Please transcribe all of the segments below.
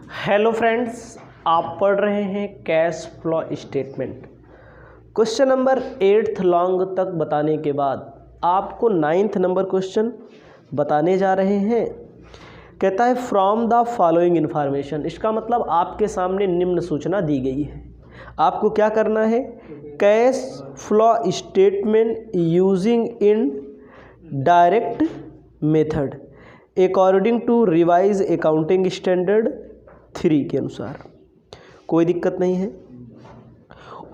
Hello friends, आप पढ़ रहे हैं cash flow statement. Question number 8th long तक बताने के बाद आपको 9th नंबर क्वेश्चन बताने जा रहे हैं। कहता है फ्रॉम द फॉलोइंग इन्फॉर्मेशन। इसका मतलब आपके सामने निम्न सूचना दी गई है, आपको क्या करना है। Cash flow statement using indirect method according to revise accounting standard 3 के अनुसार। कोई दिक्कत नहीं है।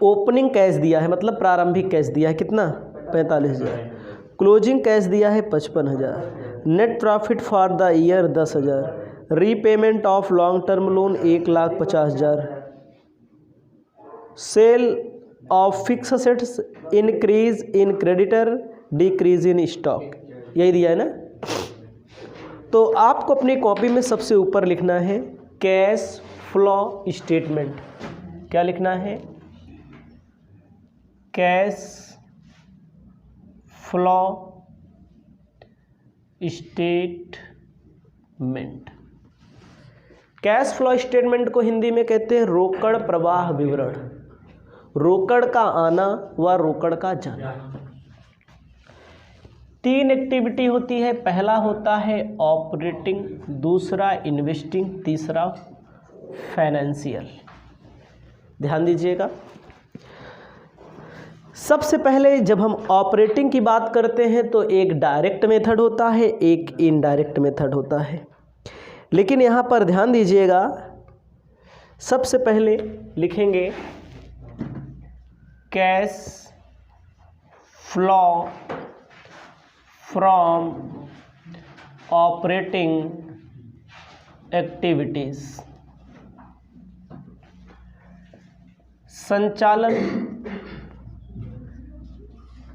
ओपनिंग कैश दिया है, मतलब प्रारंभिक कैश दिया है कितना, 45,000। क्लोजिंग कैश दिया है 55,000। Net profit for the year 10,000। Repayment of long term loan 1,50,000। Sale of fix assets, increase in creditor, decrease in stock, यही दिया है ना। तो आपको अपनी कॉपी में सबसे ऊपर लिखना है कैश फ्लो स्टेटमेंट। क्या लिखना है, cash flow statement. Cash flow statement को हिंदी में कहते हैं रोकड़ प्रवाह विवरण। रोकड़ का आना व रोकड़ का जाना। 3 एक्टिविटी होती है। पहला होता है ऑपरेटिंग, दूसरा इन्वेस्टिंग, तीसरा फाइनेंशियल। ध्यान दीजिएगा। सबसे पहले जब हम ऑपरेटिंग की बात करते हैं तो एक डायरेक्ट मेथड होता है, एक इनडायरेक्ट मेथड होता है। लेकिन यहाँ पर ध्यान दीजिएगा, सबसे पहले लिखेंगे cash flow from operating activities. संचालन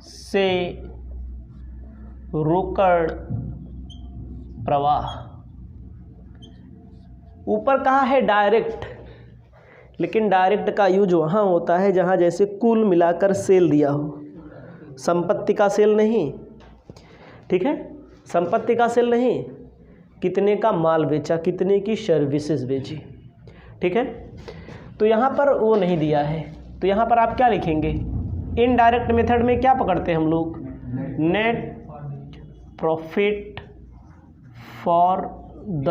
से रोकड़ प्रवाह। ऊपर कहा है डायरेक्ट, लेकिन डायरेक्ट का यूज वहाँ होता है जहाँ जैसे कुल मिलाकर सेल दिया हो। संपत्ति का सेल नहीं, ठीक है, संपत्ति का सेल नहीं, कितने का माल बेचा, कितने की सर्विसेज बेची, ठीक है। तो यहाँ पर वो नहीं दिया है, तो यहाँ पर आप क्या लिखेंगे। इनडायरेक्ट मेथड में क्या पकड़ते हैं हम लोग, net profit for the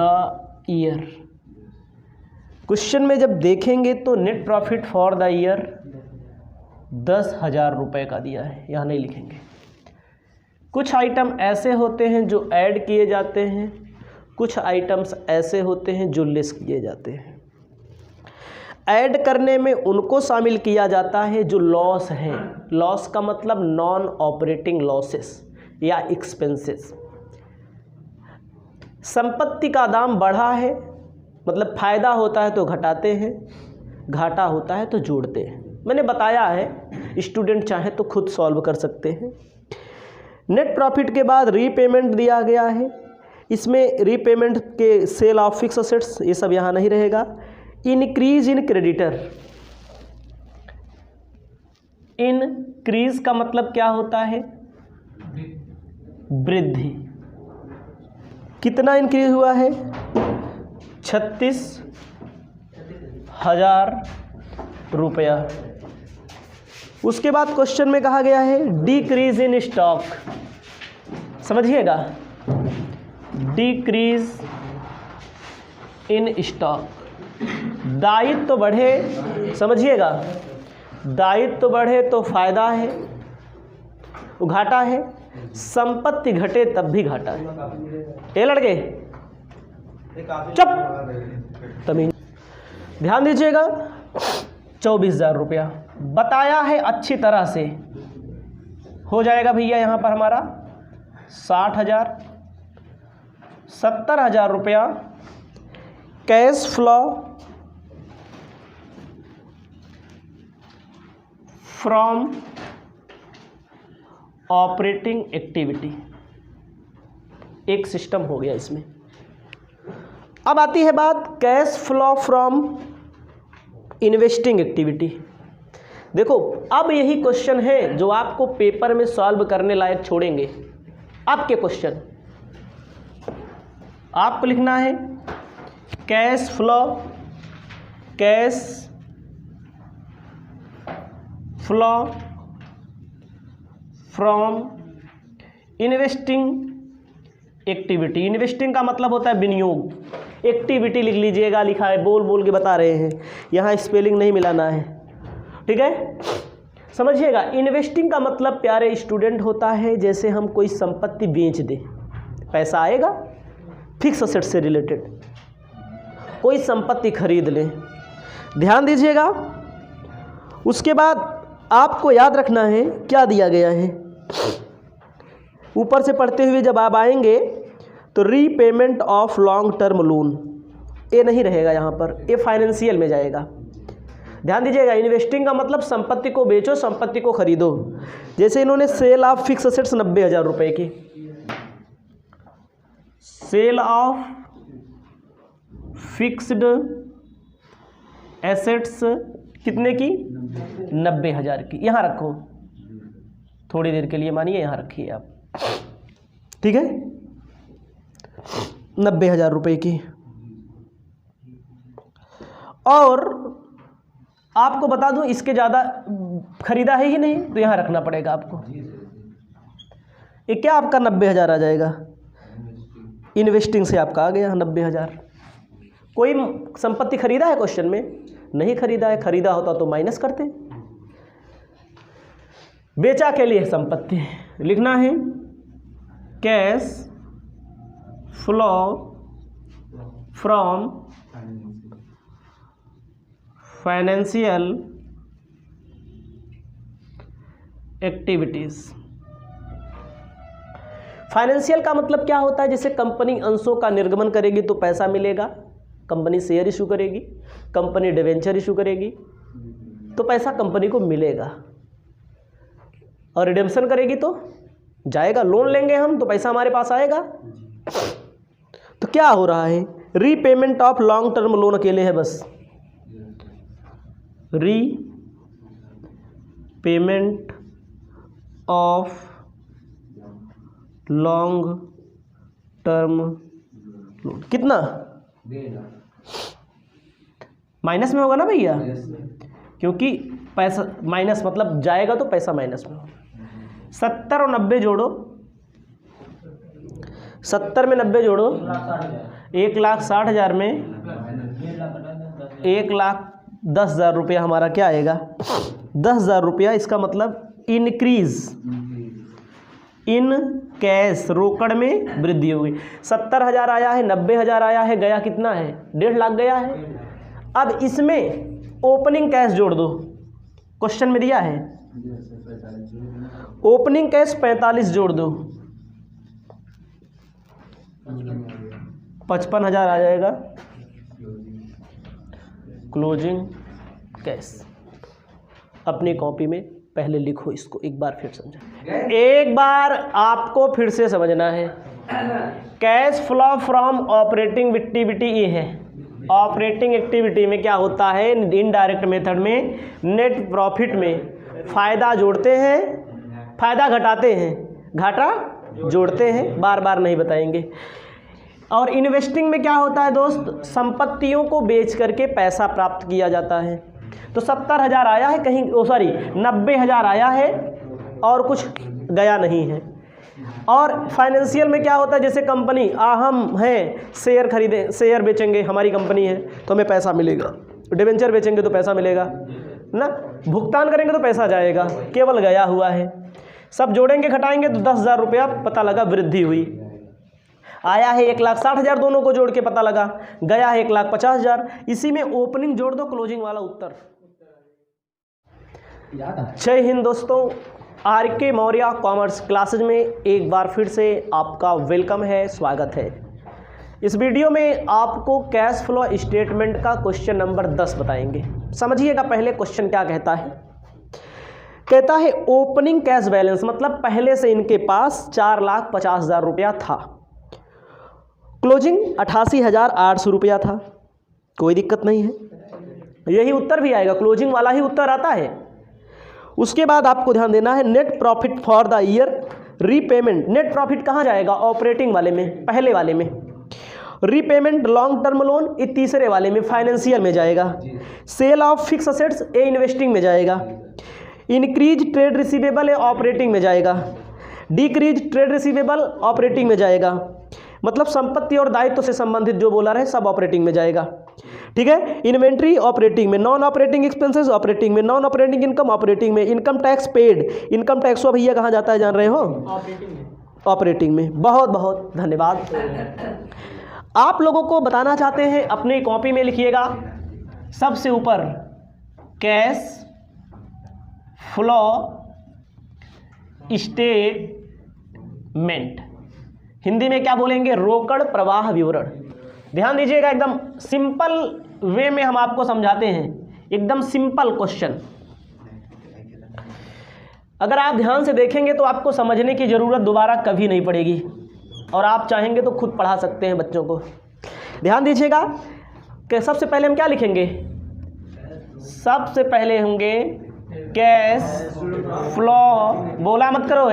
year. Question में जब देखेंगे तो net profit for the year 10,000 रुपये का दिया है, यहाँ नहीं लिखेंगे। कुछ आइटम ऐसे होते हैं जो ऐड किए जाते हैं, कुछ आइटम्स ऐसे होते हैं जो लेस किए जाते हैं। ऐड करने में उनको शामिल किया जाता है जो लॉस हैं। लॉस का मतलब नॉन ऑपरेटिंग लॉसेस या एक्सपेंसेस। संपत्ति का दाम बढ़ा है, मतलब फायदा होता है तो घटाते हैं, घाटा होता है तो जोड़ते हैं। मैंने बताया है, स्टूडेंट चाहे तो खुद सॉल्व कर सकते हैं। नेट प्रॉफिट के बाद रीपेमेंट दिया गया है। इसमें रीपेमेंट के सेल ऑफ फिक्स असेट्स, ये सब यहाँ नहीं रहेगा। Increase in creditor. इंक्रीज का मतलब क्या होता है, वृद्धि। कितना इंक्रीज हुआ है, 36,000 रुपया। उसके बाद क्वेश्चन में कहा गया है डिक्रीज इन स्टॉक। समझिएगा, डिक्रीज इन स्टॉक। दायित्व तो बढ़े, समझिएगा, दायित्व तो बढ़े तो फायदा है, घाटा है। संपत्ति घटे तब भी घाटा है। ये लड़के चुप, तमीज। ध्यान दीजिएगा, 24,000 रुपया बताया है। अच्छी तरह से हो जाएगा भैया। यहाँ पर हमारा 60,000, 70,000 रुपया cash flow from operating activity. एक सिस्टम हो गया इसमें। अब आती है बात cash flow from investing activity. देखो, अब यही क्वेश्चन है जो आपको पेपर में सॉल्व करने लायक छोड़ेंगे। आपके क्वेश्चन आपको लिखना है cash flow cash flow from investing activity. Investing का मतलब होता है विनियोग। एक्टिविटी लिख लीजिएगा, लिखा है, बोल बोल के बता रहे हैं, यहाँ स्पेलिंग नहीं मिलाना है, ठीक है। समझिएगा, इन्वेस्टिंग का मतलब प्यारे स्टूडेंट होता है जैसे हम कोई संपत्ति बेच दें, पैसा आएगा, फिक्स असेट से रिलेटेड कोई संपत्ति खरीद लें, ध्यान दीजिएगा। उसके बाद आपको याद रखना है क्या दिया गया है, ऊपर से पढ़ते हुए जब आप आएंगे तो repayment of long term loan, ये नहीं रहेगा यहाँ पर, ये फाइनेंशियल में जाएगा। ध्यान दीजिएगा, इन्वेस्टिंग का मतलब संपत्ति को बेचो, संपत्ति को खरीदो। जैसे इन्होंने सेल ऑफ फिक्स एसेट्स 90,000 रुपए की, सेल ऑफ फिक्स्ड एसेट्स कितने की, 90,000 की, यहाँ रखो थोड़ी देर के लिए, मानिए यहाँ रखिए आप, ठीक है, 90,000 रुपए की। और आपको बता दूं इसके ज़्यादा खरीदा है ही नहीं, तो यहाँ रखना पड़ेगा आपको। ये क्या आपका 90,000 आ जाएगा, इन्वेस्टिंग से आपका आ गया 90,000। कोई संपत्ति खरीदा है क्वेश्चन में, नहीं खरीदा है, खरीदा होता तो माइनस करते। बेचा के लिए संपत्ति लिखना है cash flow from financial activities. Financial का मतलब क्या होता है, जैसे कंपनी अंशों का निर्गमन करेगी तो पैसा मिलेगा, कंपनी शेयर इशू करेगी, कंपनी डिवेंचर इशू करेगी तो पैसा कंपनी को मिलेगा, और रिडेम्पशन करेगी तो जाएगा, लोन लेंगे हम तो पैसा हमारे पास आएगा। तो क्या हो रहा है, repayment of long term loan अकेले है बस, repayment of long term loan, कितना, माइनस में होगा ना भैया, क्योंकि पैसा माइनस मतलब जाएगा तो पैसा माइनस में होगा। 70 और 90 जोड़ो, 70 में 90 जोड़ो, 1,60,000 में 1,10,000 रुपया हमारा क्या आएगा, 10,000 रुपया। इसका मतलब इंक्रीज इन कैश, रोकड़ में वृद्धि होगी। 70,000 आया है, 90,000 आया है, गया कितना है, 1.5 लाख गया है। अब इसमें ओपनिंग कैश जोड़ दो, क्वेश्चन में दिया है, ओपनिंग कैश 45 जोड़ दो, 55,000 आ जाएगा क्लोजिंग कैश। अपनी कॉपी में पहले लिखो इसको, एक बार फिर समझा, एक बार आपको फिर से समझना है। Cash flow from operating activity ये है, ऑपरेटिंग एक्टिविटी में क्या होता है, इनडायरेक्ट मेथड में नेट प्रॉफिट में फायदा जोड़ते हैं, फायदा घटाते हैं, घाटा जोड़ते हैं, बार बार नहीं बताएंगे। और इन्वेस्टिंग में क्या होता है दोस्त, संपत्तियों को बेच करके पैसा प्राप्त किया जाता है। तो 70,000 आया है कहीं, 90,000 आया है और कुछ गया नहीं है। और फाइनेंशियल में क्या होता है, जैसे कंपनी हम हैं, शेयर खरीदें, शेयर बेचेंगे, हमारी कंपनी है तो हमें पैसा मिलेगा, डिवेंचर बेचेंगे तो पैसा मिलेगा ना, भुगतान करेंगे तो पैसा जाएगा, केवल गया हुआ है। सब जोड़ेंगे घटाएंगे तो 10,000 रुपया पता लगा वृद्धि हुई। आया है 1,60,000, दोनों को जोड़ के पता लगा, गया है 1,50,000। इसी में ओपनिंग जोड़ दो, क्लोजिंग वाला उत्तर। जय हिंद दोस्तों, आर.के. मौर्य कॉमर्स क्लासेज में एक बार फिर से आपका वेलकम है, स्वागत है। इस वीडियो में आपको कैश फ्लो स्टेटमेंट का क्वेश्चन नंबर 10 बताएंगे। समझिएगा पहले क्वेश्चन क्या कहता है, कहता है ओपनिंग कैश बैलेंस, मतलब पहले से इनके पास 4,50,000 रुपया था, क्लोजिंग 88,800 रुपया था, कोई दिक्कत नहीं है, यही उत्तर भी आएगा, क्लोजिंग वाला ही उत्तर आता है। उसके बाद आपको ध्यान देना है net profit for the year repayment. Net profit कहाँ जाएगा, ऑपरेटिंग वाले में, पहले वाले में। रीपेमेंट लॉन्ग टर्म लोन ये तीसरे वाले में फाइनेंशियल में जाएगा। सेल ऑफ फिक्स असेट्स ये इन्वेस्टिंग में जाएगा। इंक्रीज ट्रेड रिसीवेबल ये ऑपरेटिंग में जाएगा। डिक्रीज ट्रेड रिसीवेबल ऑपरेटिंग में जाएगा। मतलब संपत्ति और दायित्व से संबंधित जो बोला रहे सब ऑपरेटिंग में जाएगा। ठीक है। इन्वेंट्री ऑपरेटिंग में, नॉन ऑपरेटिंग एक्सपेंसेस ऑपरेटिंग में, नॉन ऑपरेटिंग इनकम ऑपरेटिंग में, income tax paid, income tax वो भैया कहाँ जाता है जान रहे हो? ऑपरेटिंग में। ऑपरेटिंग में। बहुत बहुत धन्यवाद। आप लोगों को बताना चाहते हैं, अपनी कॉपी में लिखिएगा सबसे ऊपर कैश फ्लो स्टेटमेंट, हिंदी में क्या बोलेंगे? रोकड़ प्रवाह विवरण। ध्यान दीजिएगा, एकदम सिंपल वे में हम आपको समझाते हैं, एकदम सिंपल क्वेश्चन। अगर आप ध्यान से देखेंगे तो आपको समझने की ज़रूरत दोबारा कभी नहीं पड़ेगी, और आप चाहेंगे तो खुद पढ़ा सकते हैं बच्चों को। ध्यान दीजिएगा कि सबसे पहले हम क्या लिखेंगे? सबसे पहले होंगे कैश फ्लो, बोला मत करो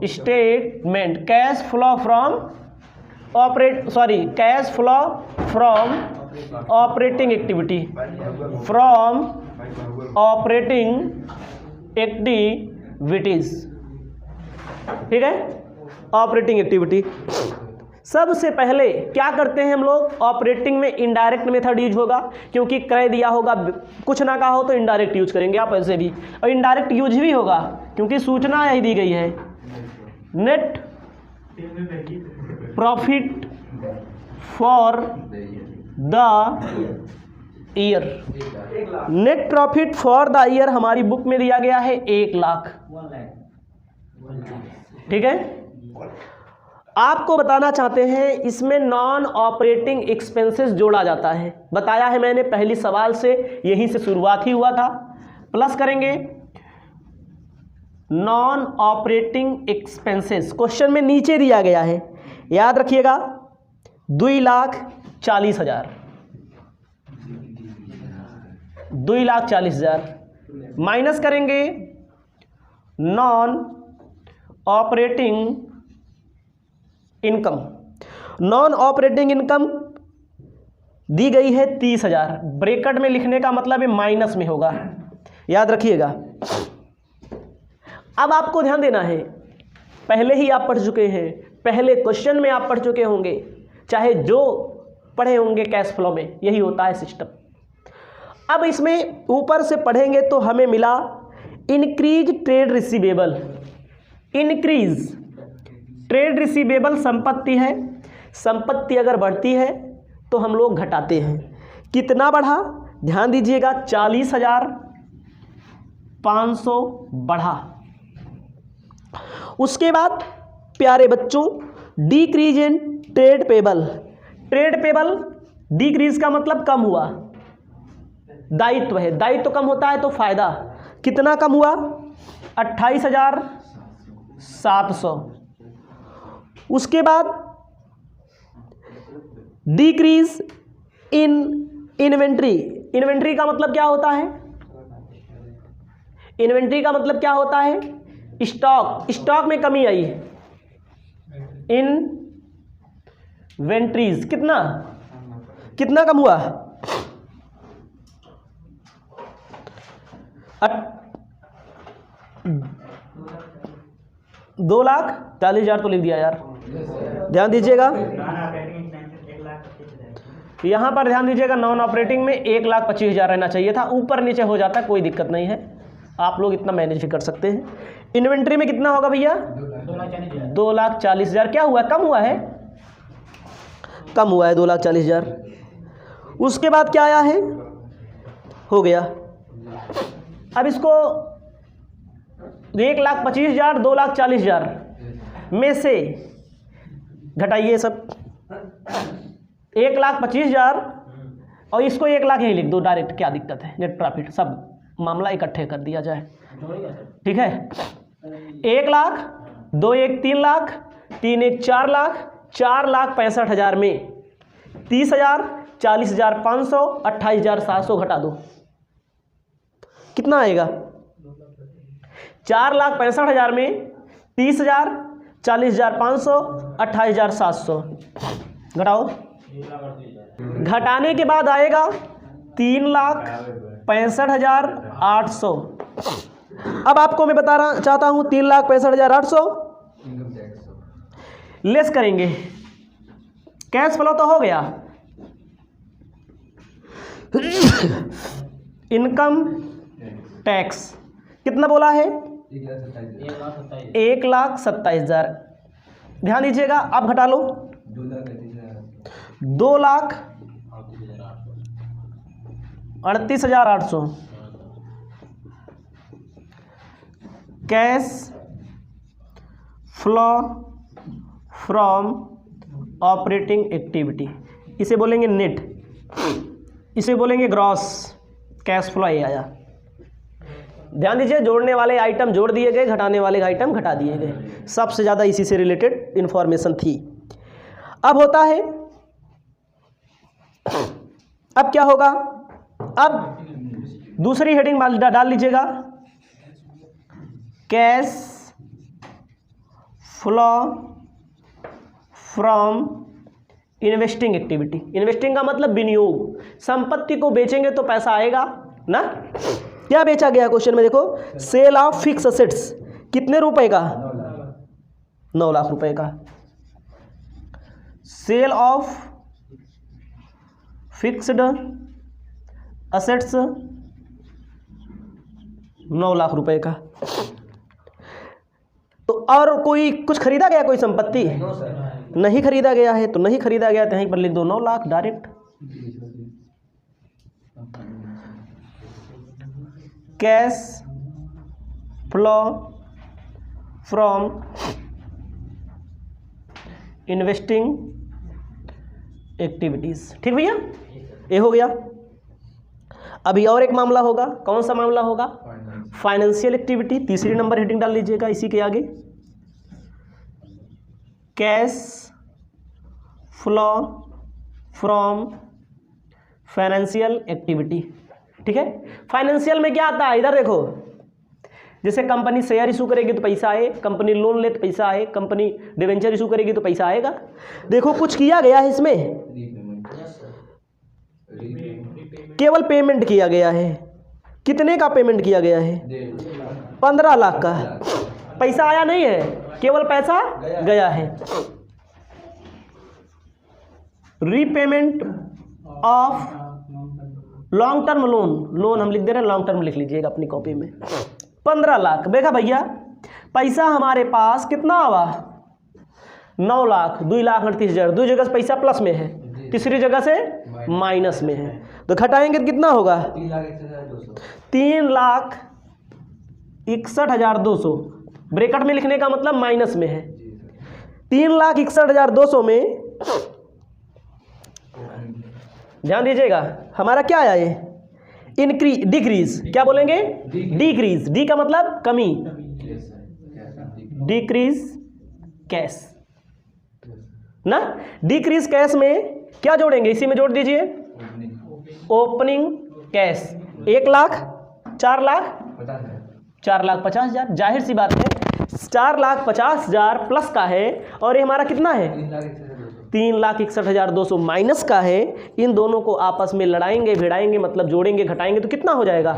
statement, cash flow from cash flow from operating activity, from operating activities. ठीक है, ऑपरेटिंग एक्टिविटी। सबसे पहले क्या करते हैं हम लोग? ऑपरेटिंग में इनडायरेक्ट मेथड यूज होगा, क्योंकि क्रय दिया होगा, कुछ ना कहा हो तो इनडायरेक्ट यूज करेंगे आप ऐसे भी, और इनडायरेक्ट यूज भी होगा क्योंकि सूचना यही दी गई है। Net profit for the year, net profit for the year हमारी बुक में दिया गया है 1 लाख। ठीक है। आपको बताना चाहते हैं इसमें नॉन ऑपरेटिंग एक्सपेंसेस जोड़ा जाता है, बताया है मैंने पहली सवाल से, यहीं से शुरुआत ही हुआ था। प्लस करेंगे नॉन ऑपरेटिंग एक्सपेंसेस, क्वेश्चन में नीचे दिया गया है, याद रखिएगा 2,40,000, 2,40,000 माइनस करेंगे non operating income. Non operating income दी गई है 30,000, ब्रैकेट में लिखने का मतलब है माइनस में होगा, याद रखिएगा। अब आपको ध्यान देना है, पहले ही आप पढ़ चुके हैं, पहले क्वेश्चन में आप पढ़ चुके होंगे, चाहे जो पढ़े होंगे कैश फ्लो में, यही होता है सिस्टम। अब इसमें ऊपर से पढ़ेंगे तो हमें मिला increase trade receivable. Increase trade receivable संपत्ति है, संपत्ति अगर बढ़ती है तो हम लोग घटाते हैं। कितना बढ़ा? ध्यान दीजिएगा 40,500 बढ़ा। उसके बाद प्यारे बच्चों decrease in trade payable. Trade payable decrease का मतलब कम हुआ, दायित्व है, दायित्व कम होता है तो फायदा। कितना कम हुआ? 28,700। उसके बाद डिक्रीज इन इन्वेंट्री। इन्वेंट्री का मतलब क्या होता है? इन्वेंट्री का मतलब क्या होता है? स्टॉक, स्टॉक में कमी आई। इन्वेंट्रीज कितना कितना कम हुआ? 2,40,000 तो लिख दिया यार, ध्यान दीजिएगा। यहाँ पर ध्यान दीजिएगा नॉन ऑपरेटिंग में 1,25,000 रहना चाहिए था, ऊपर नीचे हो जाता है, कोई दिक्कत नहीं है, आप लोग इतना मैनेज भी कर सकते हैं। इन्वेंट्री में कितना होगा भैया? 2,40,000। क्या हुआ? कम हुआ है, कम हुआ है 2,40,000। उसके बाद क्या आया है? हो गया। अब इसको 1,25,000 2,40,000 में से घटाइए सब, 1,25,000 और इसको 1 लाख यही लिख दो डायरेक्ट, क्या दिक्कत है? नेट प्रॉफिट, सब मामला इकट्ठे कर दिया जाए, ठीक है। 1 लाख, 2 1 3 लाख, 3 1 4 लाख, 4,65,000 में 30,000, 40,500, 28,700 घटा दो, कितना आएगा? 4,65,000 में 30,000, 40,500, 28,700 घटाओ, घटाने के बाद आएगा 3,65,800। अब आपको मैं बता रहा चाहता हूं 3,65,800 लेस करेंगे, कैश फ्लो तो हो गया, इनकम टैक्स कितना बोला है? 1,27,000। ध्यान दीजिएगा, अब घटा लो 2,38,800। Cash flow from operating activity, इसे बोलेंगे नेट, इसे बोलेंगे ग्रॉस कैश फ्लो। ये आया, ध्यान दीजिए, जोड़ने वाले आइटम जोड़ दिए गए, घटाने वाले आइटम घटा दिए गए, सबसे ज़्यादा इसी से रिलेटेड इंफॉर्मेशन थी। अब होता है, अब क्या होगा? अब दूसरी हेडिंग डाल लीजिएगा, cash flow from investing activity. Investing का मतलब विनियोग, संपत्ति को बेचेंगे तो पैसा आएगा ना। क्या बेचा गया क्वेश्चन में देखो, सेल ऑफ फिक्स असेट्स, कितने रुपए का? 9 लाख रुपए का। Sale of fixed assets 9 lakh रुपए का। तो और कोई कुछ खरीदा गया, कोई संपत्ति नहीं खरीदा गया है, तो नहीं खरीदा गया तो यहीं पर लिख दो 9 lakh direct. Cash flow from investing activities. ठीक भैया, ये हो गया। अभी और एक मामला होगा, कौन सा मामला होगा? फाइनेंशियल एक्टिविटी, तीसरी नंबर हेडिंग डाल लीजिएगा इसी के आगे, cash flow from financial activity. ठीक है, फाइनेंशियल में क्या आता है? इधर देखो, जैसे कंपनी शेयर इशू करेगी तो पैसा आए, कंपनी लोन ले तो पैसा आए, कंपनी डिवेंचर इशू करेगी तो पैसा आएगा। देखो कुछ किया गया है इसमें, केवल पेमेंट किया गया है। कितने का पेमेंट किया गया है? 15 लाख का। पैसा आया नहीं है, केवल पैसा गया है। Repayment of long term loan, loan हम लिख दे रहे हैं, लॉन्ग टर्म लिख लीजिएगा अपनी कॉपी में। 15 लाख। देखा भैया, पैसा हमारे पास कितना आवा? 9 लाख, 2,38,000। 2 जगह से पैसा प्लस में है, तीसरी जगह से माइनस में है, तो घटाएंगे तो कितना होगा? 3,61,200। ब्रैकेट में लिखने का मतलब माइनस में है। 3,61,200 में ध्यान दीजिएगा, हमारा क्या आया? ये डिक्रीज, क्या बोलेंगे? डिक्रीज। डी का मतलब कमी, डिक्रीज कैश ना। डिक्रीज कैश में क्या जोड़ेंगे? इसी में जोड़ दीजिए, ओपनिंग कैश 1 लाख, 4 लाख, 4,50,000। जाहिर सी बात है 4,50,000 प्लस का है, और ये हमारा कितना है? 3,61,200 माइनस का है। इन दोनों को आपस में लड़ाएंगे, भिड़ाएंगे, मतलब जोड़ेंगे, घटाएंगे तो कितना हो जाएगा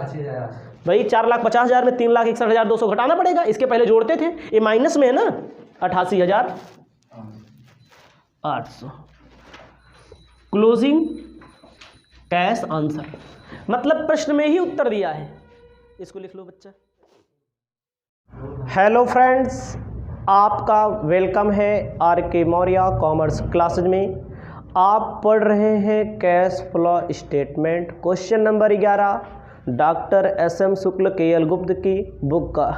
भाई? 4,50,000 में 3,61,200 घटाना पड़ेगा। इसके पहले जोड़ते थे, ये माइनस में है ना, 88,800। क्लोजिंग कैश आंसर, मतलब प्रश्न में ही उत्तर दिया है। इसको लिख लो बच्चा। हेलो फ्रेंड्स, आपका वेलकम है RK मौर्य कॉमर्स क्लासेज में। आप पढ़ रहे हैं cash flow statement, question number 11, doctor SM शुक्ल KL गुप्त की बुक का।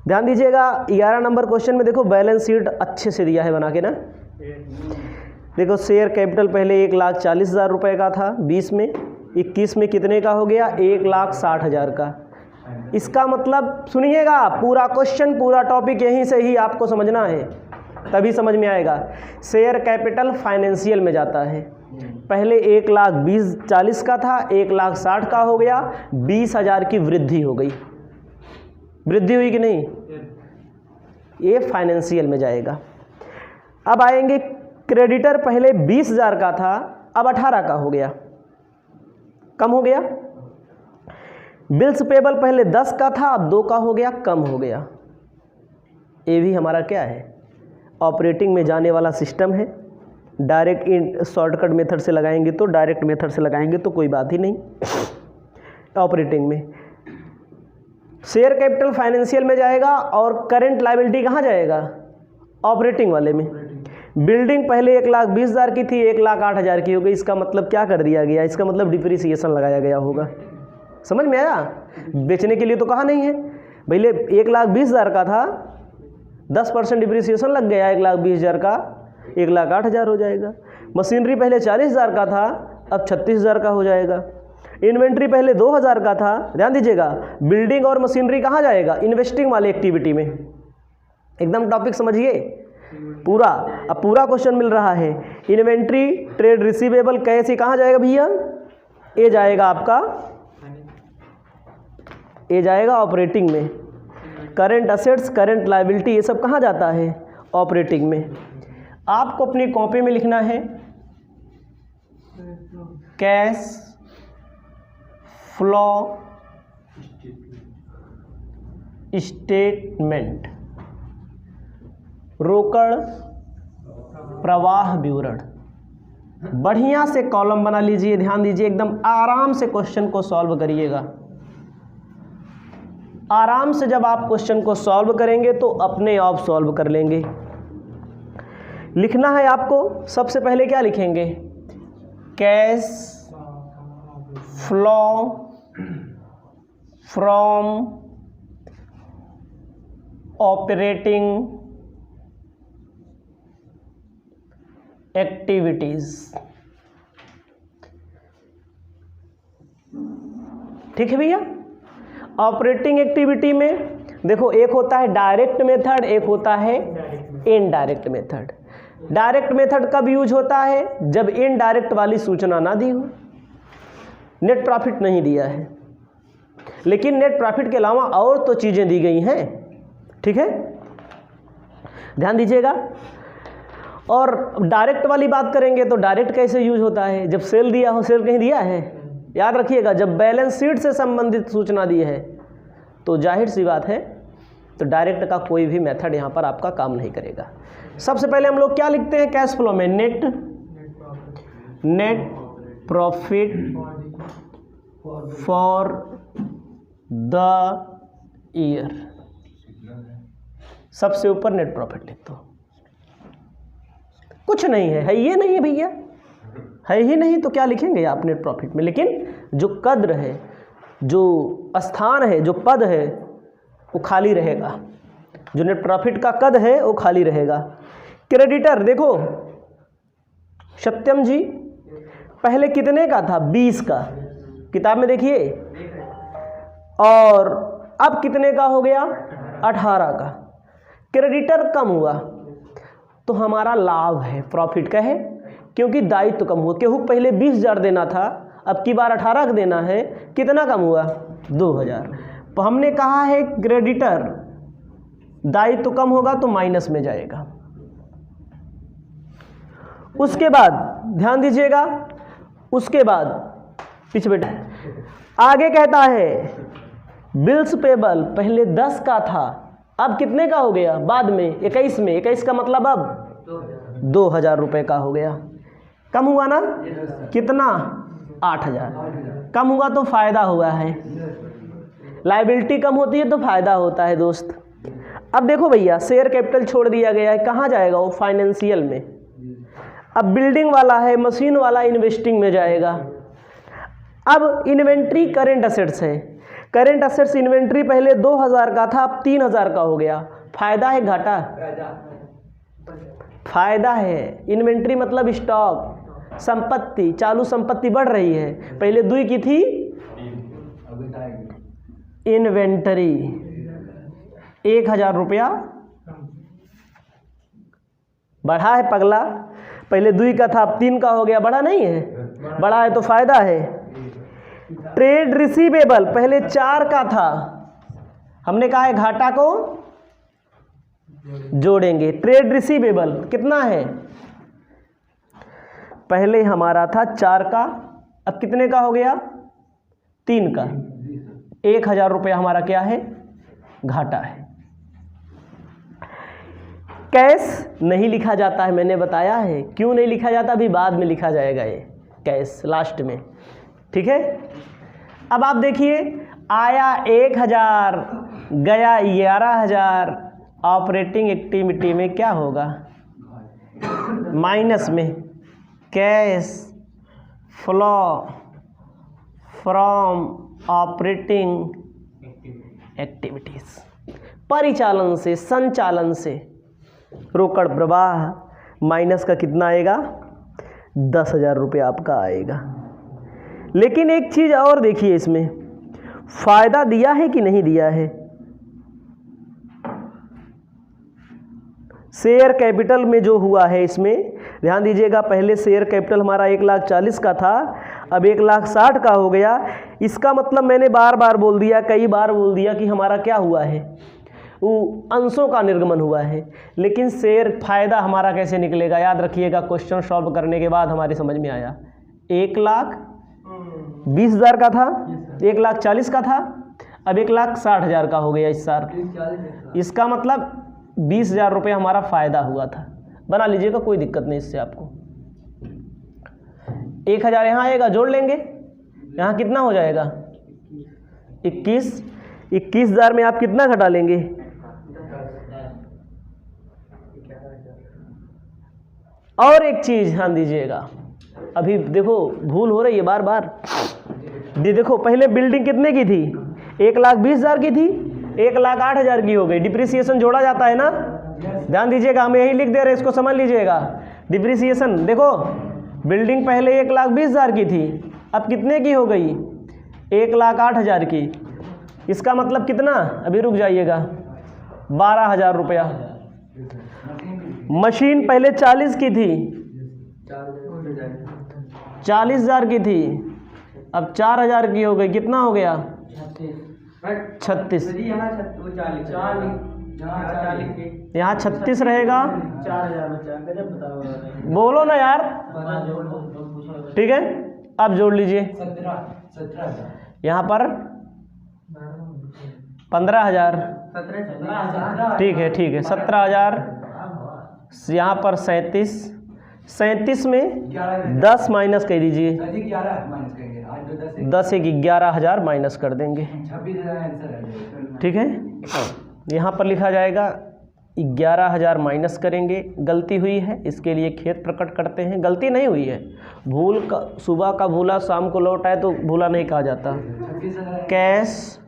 ध्यान दीजिएगा, 11 नंबर क्वेश्चन में देखो बैलेंस शीट अच्छे से दिया है बना के ना। देखो शेयर कैपिटल पहले 1,40,000 रुपये का था, 20 में, 21 में कितने का हो गया? 1,60,000 का। इसका मतलब सुनिएगा, पूरा क्वेश्चन, पूरा टॉपिक यहीं से ही आपको समझना है, तभी समझ में आएगा। शेयर कैपिटल फाइनेंशियल में जाता है, पहले 1,40,000 का था, 1,60,000 का हो गया, 20,000 की वृद्धि हो गई। वृद्धि हुई कि नहीं? ये फाइनेंशियल में जाएगा। अब आएंगे क्रेडिटर, पहले 20,000 का था, अब 18 का हो गया, कम हो गया। बिल्स पेबल पहले 10 का था, अब 2 का हो गया, कम हो गया। ये भी हमारा क्या है, ऑपरेटिंग में जाने वाला सिस्टम है। डायरेक्ट शॉर्टकट मेथड से लगाएंगे तो, डायरेक्ट मेथड से लगाएंगे तो कोई बात ही नहीं। ऑपरेटिंग में शेयर कैपिटल फाइनेंशियल में जाएगा और करेंट लायबिलिटी कहाँ जाएगा, ऑपरेटिंग वाले में। बिल्डिंग पहले 1,20,000 की थी, 1,08,000 की हो गई। इसका मतलब क्या कर दिया गया, इसका मतलब डिप्रिसिएशन लगाया गया होगा। समझ में आया? बेचने के लिए तो कहा नहीं है, पहले 1,20,000 का था, 10% डिप्रिसिएशन लग गया, 1,20,000 का 1,08,000 हो जाएगा। मशीनरी पहले 40,000 का था, अब 36,000 का हो जाएगा। इन्वेंट्री पहले 2,000 का था, ध्यान दीजिएगा। बिल्डिंग और मशीनरी कहाँ जाएगा, इन्वेस्टिंग वाली एक्टिविटी में। एकदम टॉपिक समझिए पूरा। अब पूरा क्वेश्चन मिल रहा है। इन्वेंट्री, ट्रेड रिसीवेबल, कैसे कहाँ जाएगा भैया, ये जाएगा आपका, ये जाएगा ऑपरेटिंग में। करेंट असेट्स, करेंट लायबिलिटी, ये सब कहाँ जाता है, ऑपरेटिंग में। आपको अपनी कॉपी में लिखना है कैश फ्लो स्टेटमेंट, रोकड़ प्रवाह विवरण। बढ़िया से कॉलम बना लीजिए, ध्यान दीजिए, एकदम आराम से क्वेश्चन को सॉल्व करिएगा। आराम से जब आप क्वेश्चन को सॉल्व करेंगे तो अपने आप सॉल्व कर लेंगे। लिखना है आपको, सबसे पहले क्या लिखेंगे, cash flow from operating activities. ठीक है भैया। ऑपरेटिंग एक्टिविटी में देखो, एक होता है डायरेक्ट मेथड, एक होता है इनडायरेक्ट मेथड। डायरेक्ट मेथड कब यूज होता है, जब इनडायरेक्ट वाली सूचना ना दी हो, नेट प्रॉफिट नहीं दिया है, लेकिन नेट प्रॉफिट के अलावा और तो चीज़ें दी गई हैं। ठीक है, ध्यान दीजिएगा। और डायरेक्ट वाली बात करेंगे तो डायरेक्ट कैसे यूज होता है, जब सेल दिया हो, सेल कहीं दिया है, याद रखिएगा, जब बैलेंस शीट से संबंधित सूचना दी है तो जाहिर सी बात है, तो डायरेक्ट का कोई भी मेथड यहाँ पर आपका काम नहीं करेगा। सबसे पहले हम लोग क्या लिखते हैं कैश फ्लो में, net profit for the year. सबसे ऊपर नेट प्रॉफिट लिख दो, कुछ नहीं है ये नहीं है भैया, है ही नहीं तो क्या लिखेंगे आप नेट प्रॉफिट में। लेकिन जो कद्र है, जो स्थान है, जो पद है, वो खाली रहेगा। जो नेट प्रॉफिट का कद है वो खाली रहेगा। क्रेडिटर देखो, सत्यम जी पहले कितने का था, 20 का, किताब में देखिए, और अब कितने का हो गया, 18 का। क्रेडिटर कम हुआ तो हमारा लाभ है, प्रॉफिट का है, क्योंकि दायित्व कम हुआ। केहू पहले 20,000 देना था, अब की बार 18 का देना है, कितना कम हुआ, 2,000। तो हमने कहा है क्रेडिटर दायित्व कम होगा तो माइनस में जाएगा। उसके बाद ध्यान दीजिएगा, उसके बाद पीछे बेटा आगे कहता है बिल्स पेबल पहले 10 का था, अब कितने का हो गया, बाद में 21 में। 21 का मतलब अब 2,000 रुपये का हो गया। कम हुआ ना, कितना, 8,000। कम हुआ तो फायदा हुआ है। लायबिलिटी कम होती है तो फायदा होता है दोस्त। अब देखो भैया, शेयर कैपिटल छोड़ दिया गया है, कहाँ जाएगा वो, फाइनेंशियल में। अब बिल्डिंग वाला है, मशीन वाला इन्वेस्टिंग में जाएगा। अब इन्वेंट्री करेंट असेट्स है, करेंट असेट्स इन्वेंट्री पहले 2,000 का था, अब 3,000 का हो गया। फायदा है घाटा, फायदा है। इन्वेंट्री मतलब स्टॉक, संपत्ति, चालू संपत्ति बढ़ रही है, पहले 2 की थी इन्वेंटरी, 1,000 रुपया बढ़ा है पगला, पहले 2 का था अब 3 का हो गया, बढ़ा नहीं है, बढ़ा है तो फायदा है। ट्रेड रिसीवेबल पहले 4 का था, हमने कहा है घाटा को जोड़ेंगे। ट्रेड रिसीवेबल कितना है, पहले हमारा था 4 का, अब कितने का हो गया, 3 का। 1000 रुपया हमारा क्या है, घाटा है। कैश नहीं लिखा जाता है, मैंने बताया है क्यों नहीं लिखा जाता, अभी बाद में लिखा जाएगा ये कैश लास्ट में, ठीक है। अब आप देखिए, आया 1000, गया 11000, ऑपरेटिंग एक्टिविटी में क्या होगा, माइनस में। Cash flow from operating activities, परिचालन से, संचालन से रोकड़ प्रवाह माइनस का कितना आएगा, 10,000 रुपया आपका आएगा। लेकिन एक चीज और देखिए, इसमें फायदा दिया है कि नहीं दिया है, शेयर कैपिटल में जो हुआ है इसमें ध्यान दीजिएगा, पहले शेयर कैपिटल हमारा 1,40,000 का था, अब 1,60,000 का हो गया। इसका मतलब मैंने बार बार बोल दिया, कई बार बोल दिया कि हमारा क्या हुआ है, वो अंशों का निर्गमन हुआ है। लेकिन शेयर फायदा हमारा कैसे निकलेगा, याद रखिएगा, क्वेश्चन सॉल्व करने के बाद हमारी समझ में आया। 1,20,000 का था, 1,40,000 का था, अब 1,60,000 का हो गया इस साल। इसका मतलब 20,000 रुपये हमारा फायदा हुआ था। बना लीजिएगा, कोई दिक्कत नहीं इससे आपको। 1,000 यहाँ आएगा, जोड़ लेंगे, यहाँ कितना हो जाएगा, 21,000 में आप कितना घटा लेंगे, और एक चीज ध्यान दीजिएगा, अभी देखो भूल हो रही है बार बार। देखो पहले बिल्डिंग कितने की थी, 1,20,000 की थी, 1,08,000 की हो गई। डिप्रिसिएशन जोड़ा जाता है ना, ध्यान दीजिएगा, हम यही लिख दे रहे हैं, इसको समझ लीजिएगा। डिप्रिसिएशन देखो, बिल्डिंग पहले 1,20,000 की थी, अब कितने की हो गई, 1,08,000 की। इसका मतलब कितना, अभी रुक जाइएगा, 12,000 रुपया। मशीन पहले 40 की थी, 40,000 की थी, अब 4,000 की हो गई, कितना हो गया, 36। यहाँ 36 रहेगा, 4,000 बोलो ना यार, ठीक है। अब जोड़ लीजिए, यहाँ पर 15,000, ठीक है 17,000, यहाँ पर 37 में 10 माइनस कर दीजिए, 10 एक 11,000 माइनस कर देंगे, ठीक है। यहाँ पर लिखा जाएगा 11,000 माइनस करेंगे, गलती हुई है इसके लिए खेद प्रकट करते हैं। गलती नहीं हुई है, भूल का, सुबह का भूला शाम को लौट आए तो भूला नहीं कहा जाता। Cash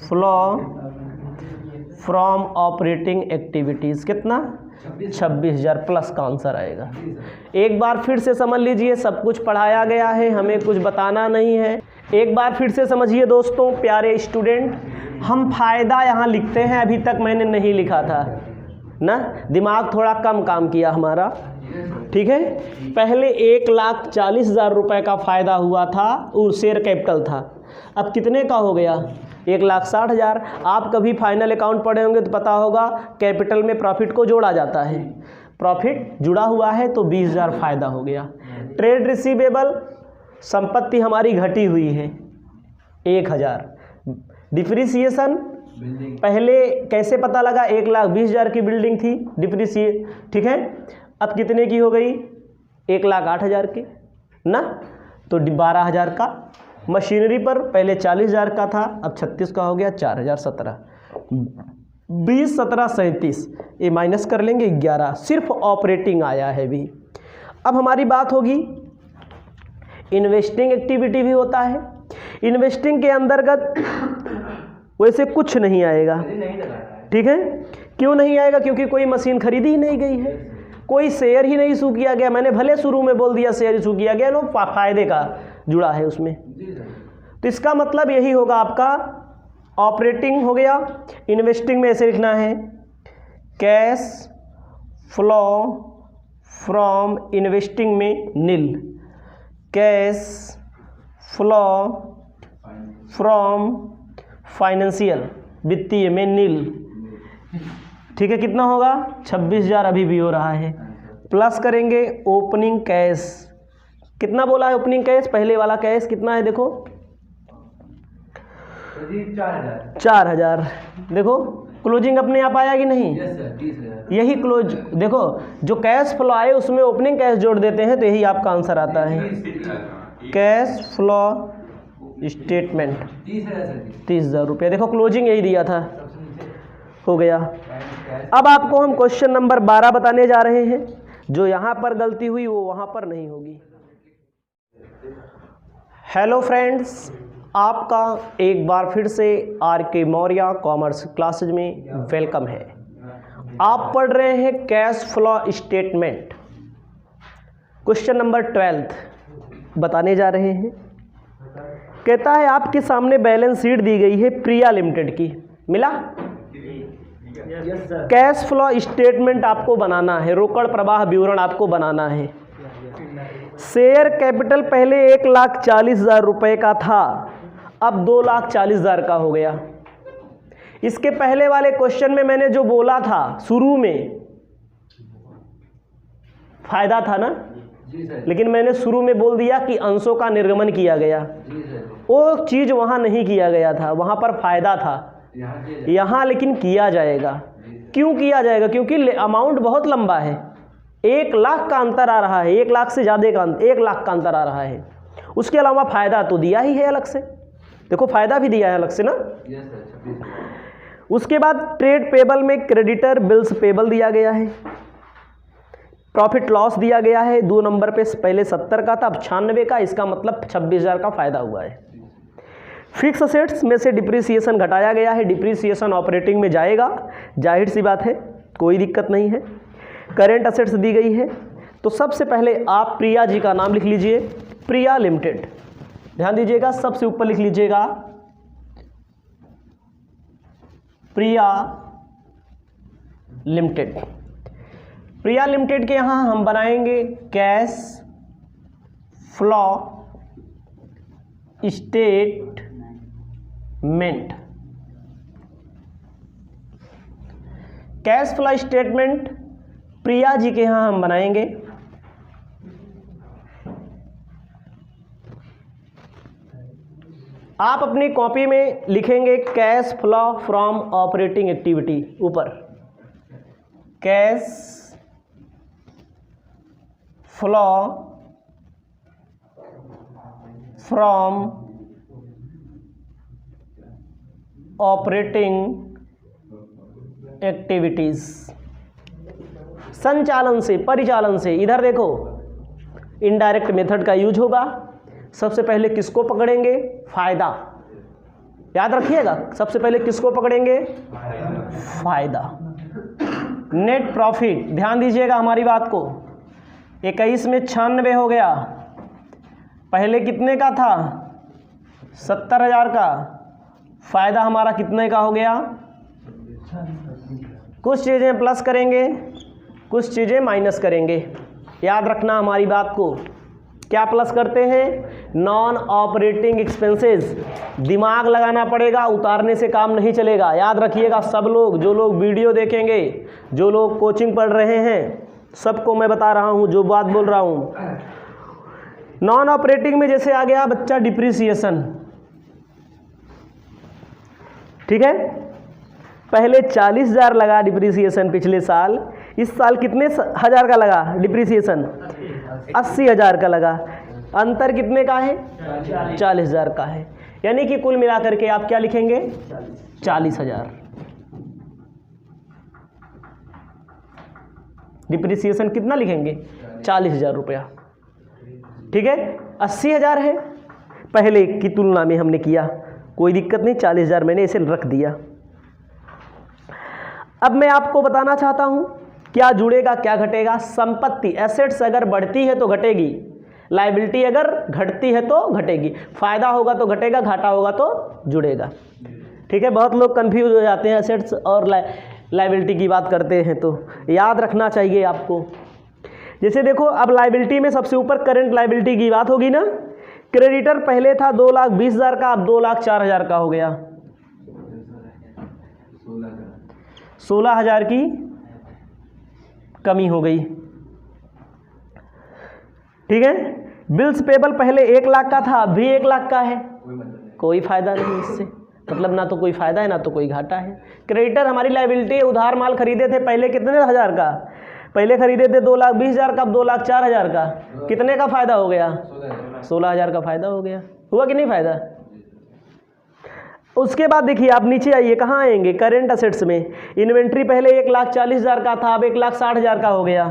flow from operating activities कितना, 26,000 प्लस का आंसर आएगा। एक बार फिर से समझ लीजिए, सब कुछ पढ़ाया गया है, हमें कुछ बताना नहीं है। एक बार फिर से समझिए दोस्तों, प्यारे स्टूडेंट, हम फायदा यहाँ लिखते हैं, अभी तक मैंने नहीं लिखा था ना, दिमाग थोड़ा कम काम किया हमारा, ठीक है। पहले 1,40,000 रुपये का फ़ायदा हुआ था, वो शेयर कैपिटल था, अब कितने का हो गया, 1,60,000। आप कभी फाइनल अकाउंट पढ़े होंगे तो पता होगा, कैपिटल में प्रॉफिट को जोड़ा जाता है, प्रॉफिट जुड़ा हुआ है तो 20,000 फायदा हो गया। ट्रेड रिसीवेबल, संपत्ति हमारी घटी हुई है 1,000। डिप्रिसिएशन पहले कैसे पता लगा, 1,20,000 की बिल्डिंग थी डिप्रिसिएट, ठीक है, अब कितने की हो गई, 1,08,000 की ना, तो 12,000 का। मशीनरी पर पहले 40,000 का था, अब 36 का हो गया, 4,017, 20, 17, 37, ये माइनस कर लेंगे 11, सिर्फ ऑपरेटिंग आया है भी। अब हमारी बात होगी, इन्वेस्टिंग एक्टिविटी भी होता है। इन्वेस्टिंग के अंतर्गत वैसे कुछ नहीं आएगा, ठीक है। क्यों नहीं आएगा, क्योंकि कोई मशीन खरीदी ही नहीं गई है, कोई शेयर ही नहीं इशू किया गया। मैंने भले शुरू में बोल दिया शेयर इशू किया गया, लो फायदे का जुड़ा है उसमें, तो इसका मतलब यही होगा आपका, ऑपरेटिंग हो गया। इन्वेस्टिंग में ऐसे लिखना है, कैश फ्लो फ्रॉम इन्वेस्टिंग में नील, कैश फ्लो फ्रॉम फाइनेंशियल वित्तीय में नील, ठीक है, कितना होगा 26,000 अभी भी हो रहा है, प्लस करेंगे ओपनिंग कैश, कितना बोला है ओपनिंग कैश, पहले वाला कैश कितना है देखो 4,000, देखो क्लोजिंग अपने आप आया कि नहीं, यही क्लोज, देखो जो कैश फ्लो आए उसमें ओपनिंग कैश जोड़ देते हैं तो यही आपका आंसर आता है, कैश फ्लो स्टेटमेंट 30,000 रुपये, देखो क्लोजिंग यही दिया था, हो गया। अब आपको हम क्वेश्चन नंबर 12 बताने जा रहे हैं, जो यहाँ पर गलती हुई वो वहाँ पर नहीं होगी। हेलो फ्रेंड्स, आपका एक बार फिर से आर.के. मौर्य कॉमर्स क्लासेज में वेलकम है। आप पढ़ रहे हैं cash flow statement, question number 12 बताने जा रहे हैं। कहता है आपके सामने बैलेंस शीट दी गई है प्रिया लिमिटेड की, मिला? कैश फ्लो स्टेटमेंट आपको बनाना है, रोकड़ प्रवाह विवरण आपको बनाना है। शेयर कैपिटल पहले 1,40,000 रुपये का था, अब 2,40,000 का हो गया। इसके पहले वाले क्वेश्चन में मैंने जो बोला था शुरू में फायदा था ना, लेकिन मैंने शुरू में बोल दिया कि अंशों का निर्गमन किया गया, वो चीज़ वहाँ नहीं किया गया था, वहाँ पर फायदा था, यहाँ लेकिन किया जाएगा। क्यों किया जाएगा? क्योंकि अमाउंट बहुत लंबा है, 1 लाख का अंतर आ रहा है, 1 लाख से ज़्यादा का 1 लाख का अंतर आ रहा है। उसके अलावा फ़ायदा तो दिया ही है अलग से, देखो फ़ायदा भी दिया है अलग से ना। उसके बाद ट्रेड पेबल में क्रेडिटर बिल्स पेबल दिया गया है, प्रॉफिट लॉस दिया गया है, 2 नंबर पे पहले 70 का था, अब 96 का, इसका मतलब 26,000 का फ़ायदा हुआ है। फिक्स असेट्स में से डिप्रिसिएशन घटाया गया है, डिप्रिसिएशन ऑपरेटिंग में जाएगा, जाहिर सी बात है, कोई दिक्कत नहीं है। करेंट असेट्स दी गई है, तो सबसे पहले आप प्रिया जी का नाम लिख लीजिए, प्रिया लिमिटेड, ध्यान दीजिएगा, सबसे ऊपर लिख लीजिएगा प्रिया लिमिटेड। प्रिया लिमिटेड के यहाँ हम बनाएंगे cash flow statement. Cash flow statement Priya ji के यहाँ हम बनाएंगे। आप अपनी कॉपी में लिखेंगे cash flow from operating activity, ऊपर cash flow from operating activities, संचालन से, परिचालन से। इधर देखो इनडायरेक्ट मेथड का यूज होगा। सबसे पहले किसको पकड़ेंगे? फायदा, याद रखिएगा, सबसे पहले किसको पकड़ेंगे? फायदा। नेट प्रॉफिट, ध्यान दीजिएगा हमारी बात को, 21 में 96 हो गया, पहले कितने का था? 70,000 का, फायदा हमारा कितने का हो गया? कुछ चीज़ें प्लस करेंगे, कुछ चीज़ें माइनस करेंगे, याद रखना हमारी बात को। क्या प्लस करते हैं? नॉन ऑपरेटिंग एक्सपेंसेस, दिमाग लगाना पड़ेगा, उतारने से काम नहीं चलेगा, याद रखिएगा। सब लोग, जो लोग वीडियो देखेंगे, जो लोग कोचिंग पढ़ रहे हैं, सबको मैं बता रहा हूँ जो बात बोल रहा हूँ। नॉन ऑपरेटिंग में जैसे आ गया बच्चा डिप्रिसिएशन, ठीक है, पहले 40,000 लगा डिप्रिसिएशन पिछले साल, इस साल कितने हज़ार का लगा डिप्रिसिएशन? 80,000 का लगा, अंतर कितने का है? 40,000 का है, यानी कि कुल मिलाकर के आप क्या लिखेंगे? 40,000। डिप्रिसिएशन कितना लिखेंगे? 40,000 रुपया, ठीक है। 80,000 है, पहले की तुलना में हमने किया, कोई दिक्कत नहीं, 40,000 मैंने इसे रख दिया। अब मैं आपको बताना चाहता हूं क्या जुड़ेगा क्या घटेगा। संपत्ति, एसेट्स अगर बढ़ती है तो घटेगी, लायबिलिटी अगर घटती है तो घटेगी, फायदा होगा तो घटेगा, घाटा होगा तो जुड़ेगा, ठीक है। बहुत लोग कंफ्यूज हो जाते हैं एसेट्स और लायबिलिटी की बात करते हैं, तो याद रखना चाहिए आपको। जैसे देखो, अब लायबिलिटी में सबसे ऊपर करंट लायबिलिटी की बात होगी ना। क्रेडिटर पहले था 2,20,000 का, अब 2,04,000 का हो गया। 16,000 की कमी हो गई। ठीक है, बिल्स पेबल पहले 1 लाख का था, अब भी 1 लाख का है, कोई फायदा नहीं इससे, मतलब ना तो कोई फायदा है ना तो कोई घाटा है। क्रेडिटर हमारी लायबिलिटी है, उधार माल खरीदे थे पहले कितने हज़ार का, पहले खरीदे थे 2,20,000 का, अब 2,04,000 का, कितने का फायदा हो गया, 16,000 का फायदा हो गया, हुआ कि नहीं फायदा। उसके बाद देखिए आप नीचे आइए, कहाँ आएंगे, करेंट असेट्स में। इन्वेंट्री पहले 1,40,000 का था, अब 1,60,000 का हो गया।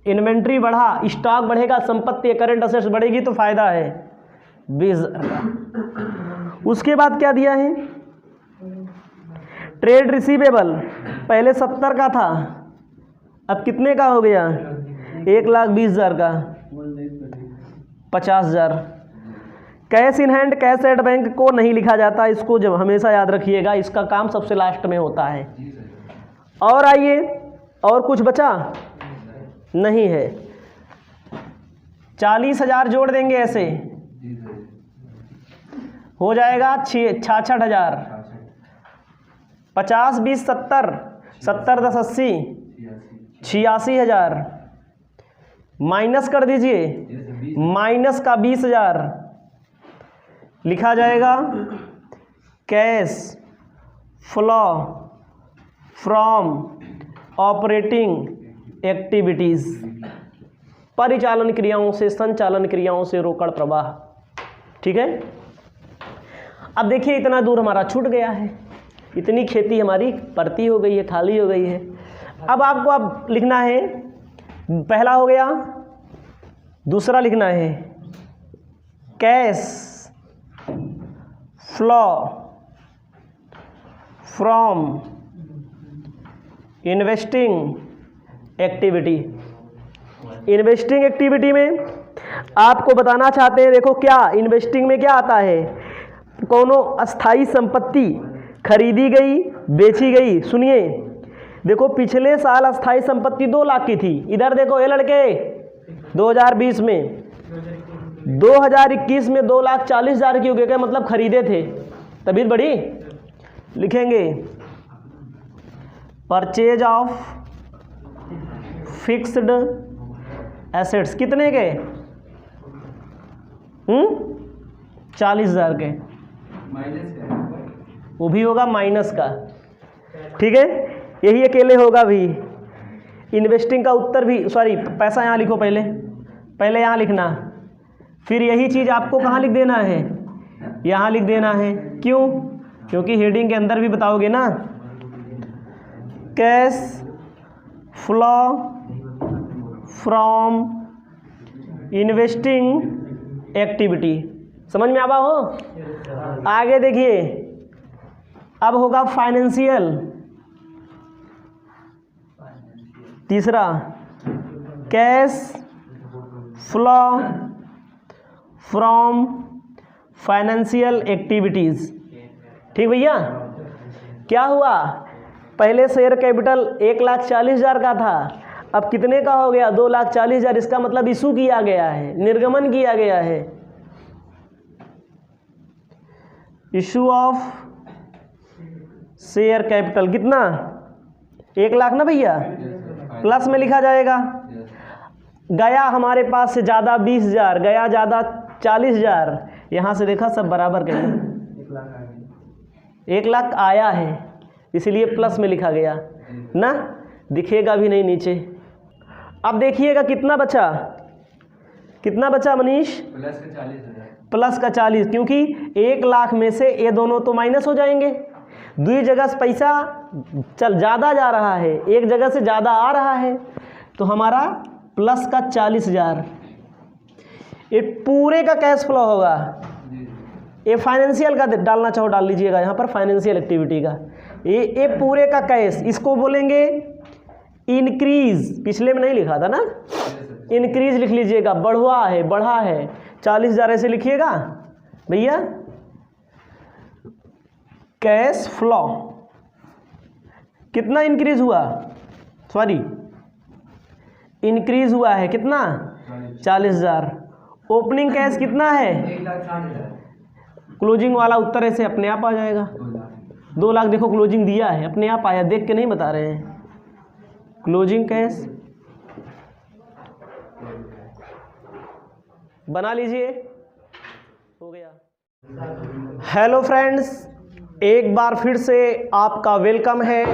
इन्वेंट्री बढ़ा, स्टॉक बढ़ेगा, संपत्ति करंट असेट्स बढ़ेगी तो फायदा है 20,000 का। उसके बाद क्या दिया है, ट्रेड रिसीवेबल पहले 70 का था, अब कितने का हो गया, 1,20,000 का, 50,000। Cash in hand, cash at bank को नहीं लिखा जाता, इसको जब हमेशा याद रखिएगा, इसका काम सबसे लास्ट में होता है। और आइए, और कुछ बचा नहीं है, 40,000 जोड़ देंगे, ऐसे हो जाएगा 66,000, 50 20 70, 70 10 80, 86,000, माइनस कर दीजिए, माइनस का 20,000 लिखा जाएगा cash flow from operating activities, परिचालन क्रियाओं से, संचालन क्रियाओं से रोकड़ प्रवाह। ठीक है, अब देखिए इतना दूर हमारा छूट गया है, इतनी खेती हमारी परती हो गई है, खाली हो गई है। अब आपको अब लिखना है, पहला हो गया, दूसरा लिखना है cash flow from investing activity. Investing activity में आपको बताना चाहते हैं, देखो क्या इन्वेस्टिंग में क्या आता है, कोनो अस्थाई संपत्ति खरीदी गई, बेची गई। सुनिए, देखो पिछले साल अस्थाई संपत्ति 2 लाख की थी, इधर देखो ये लड़के 2020 में, 2021 में 2,40,000 की हो गई, क्या मतलब खरीदे थे, तभी बढ़ी। लिखेंगे परचेज ऑफ फिक्स्ड एसेट्स, कितने के, 40,000 के, वो भी होगा माइनस का। ठीक है, यही अकेले होगा भी। इन्वेस्टिंग का उत्तर भी, सॉरी पैसा यहाँ लिखो, पहले यहाँ लिखना, फिर यही चीज़ आपको कहाँ लिख देना है, यहाँ लिख देना है। क्यों, क्योंकि हेडिंग के अंदर भी बताओगे ना, cash flow from investing activity. समझ में आवा हो। आगे देखिए, अब होगा फाइनेंशियल, तीसरा cash flow from financial activities. ठीक भैया, क्या हुआ, पहले शेयर कैपिटल 1,40,000 का था, अब कितने का हो गया, 2,40,000। इसका मतलब इशू किया गया है, निर्गमन किया गया है। इशू ऑफ शेयर कैपिटल कितना, 1 लाख ना भैया, प्लस में लिखा जाएगा। गया हमारे पास से ज़्यादा 20,000, गया ज़्यादा 40,000, यहाँ से देखा सब बराबर करें, 1 लाख आया है, इसलिए प्लस में लिखा गया ना, दिखेगा भी नहीं नीचे। अब देखिएगा कितना बचा, कितना बचा मनीष, प्लस का 40, क्योंकि 1 लाख में से ये दोनों तो माइनस हो जाएंगे, 2 जगह से पैसा चल ज़्यादा जा रहा है, 1 जगह से ज़्यादा आ रहा है, तो हमारा प्लस का 40,000 ये पूरे का कैश फ्लो होगा। ये फाइनेंशियल का डालना चाहो डाल लीजिएगा यहाँ पर, फाइनेंशियल एक्टिविटी का ये पूरे का कैश, इसको बोलेंगे इंक्रीज। पिछले में नहीं लिखा था ना, इंक्रीज लिख लीजिएगा, बढ़ा है, बढ़ा है, 40,000 ऐसे लिखिएगा भैया। कैश फ्लो कितना इंक्रीज हुआ, सॉरी इंक्रीज हुआ है कितना, 40,000। ओपनिंग कैश कितना है, क्लोजिंग वाला उत्तर ऐसे अपने आप आ जाएगा, 2 लाख देखो क्लोजिंग दिया है, अपने आप आया, देख के नहीं बता रहे हैं। क्लोजिंग कैश बना लीजिए, हो गया। हेलो फ्रेंड्स, एक बार फिर से आपका वेलकम है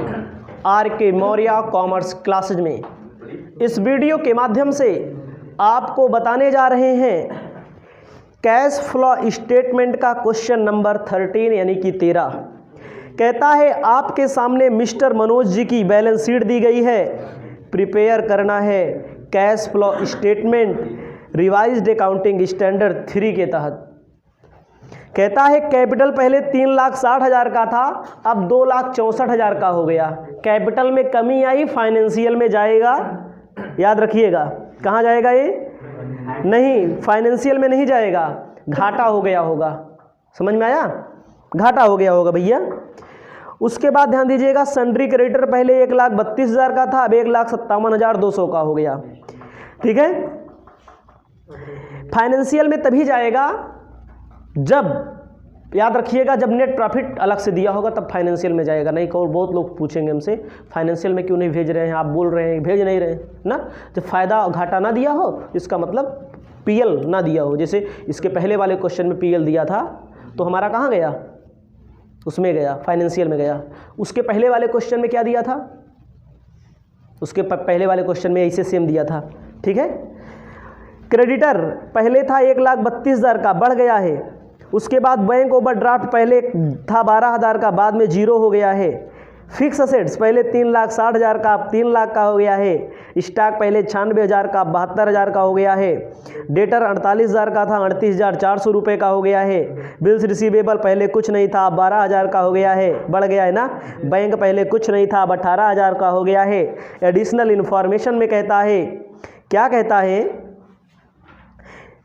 आर.के. मौर्य कॉमर्स क्लासेज में। इस वीडियो के माध्यम से आपको बताने जा रहे हैं कैश फ्लो स्टेटमेंट का क्वेश्चन नंबर 13 यानी कि 13। कहता है आपके सामने मिस्टर मनोज जी की बैलेंस शीट दी गई है, प्रिपेयर करना है cash flow statement revised accounting standard 3 के तहत। कहता है कैपिटल पहले 3,60,000 का था, अब 2,64,000 का हो गया। कैपिटल में कमी आई, फाइनेंशियल में जाएगा, याद रखिएगा। कहाँ जाएगा ये? नहीं, फाइनेंशियल में नहीं जाएगा, घाटा हो गया होगा। समझ में आया? घाटा हो गया होगा भैया। उसके बाद ध्यान दीजिएगा, सन्ड्री क्रेडिटर पहले 1,32,000 का था, अब 1,57,200 का हो गया। ठीक है। फाइनेंशियल में तभी जाएगा जब, याद रखिएगा, जब नेट प्रॉफिट अलग से दिया होगा तब फाइनेंशियल में जाएगा। नहीं कहो, बहुत लोग पूछेंगे हमसे फाइनेंशियल में क्यों नहीं भेज रहे हैं, आप बोल रहे हैं भेज नहीं रहे हैं ना। जब फ़ायदा और घाटा ना दिया हो इसका मतलब पीएल ना दिया हो। जैसे इसके पहले वाले क्वेश्चन में पीएल दिया था तो हमारा कहाँ गया? उसमें गया, फाइनेंशियल में गया। उसके पहले वाले क्वेश्चन में क्या दिया था? उसके पहले वाले क्वेश्चन में ऐसे सेम दिया था। ठीक है। क्रेडिटर पहले था 1,32,000 का, बढ़ गया है। उसके बाद बैंक ओवरड्राफ्ट पहले था 12,000 का, बाद में 0 हो गया है। फिक्स असेट्स पहले 3,60,000 का, अब 3 लाख का हो गया है। स्टॉक पहले 96,000 का, 72,000 का हो गया है। डेटर 48,000 का था, 38,400 रुपये का हो गया है। बिल्स रिसीवेबल पहले कुछ नहीं था, 12,000 का हो गया है, बढ़ गया है ना। बैंक पहले कुछ नहीं था, अब 18,000 का हो गया है। एडिशनल इन्फॉर्मेशन में कहता है, क्या कहता है?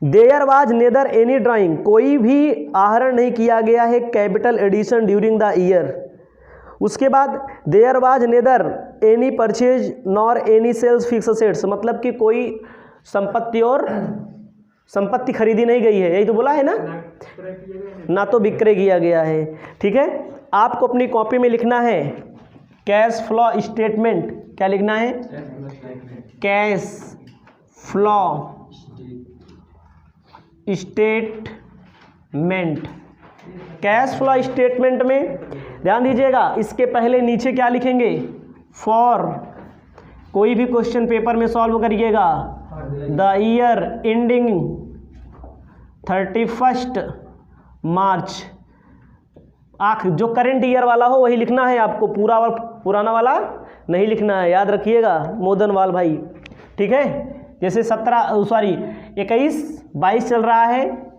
There was neither any drawing, कोई भी आहरण नहीं किया गया है capital addition during the year. उसके बाद there was neither any purchase nor any sales fix assets, मतलब कि कोई संपत्ति और संपत्ति खरीदी नहीं गई है, यही तो बोला है ना तो विक्रय किया गया है। ठीक है। आपको अपनी कॉपी में लिखना है कैश फ्लो स्टेटमेंट। क्या लिखना है? Cash flow statement. Cash flow statement में ध्यान दीजिएगा, इसके पहले नीचे क्या लिखेंगे? फॉर। कोई भी क्वेश्चन पेपर में सॉल्व करिएगा, द ईयर एंडिंग 31 मार्च। जो करंट ईयर वाला हो वही लिखना है आपको, पुराना वाला नहीं लिखना है, याद रखिएगा मोदनवाल भाई। ठीक है। जैसे 21-22 चल रहा है,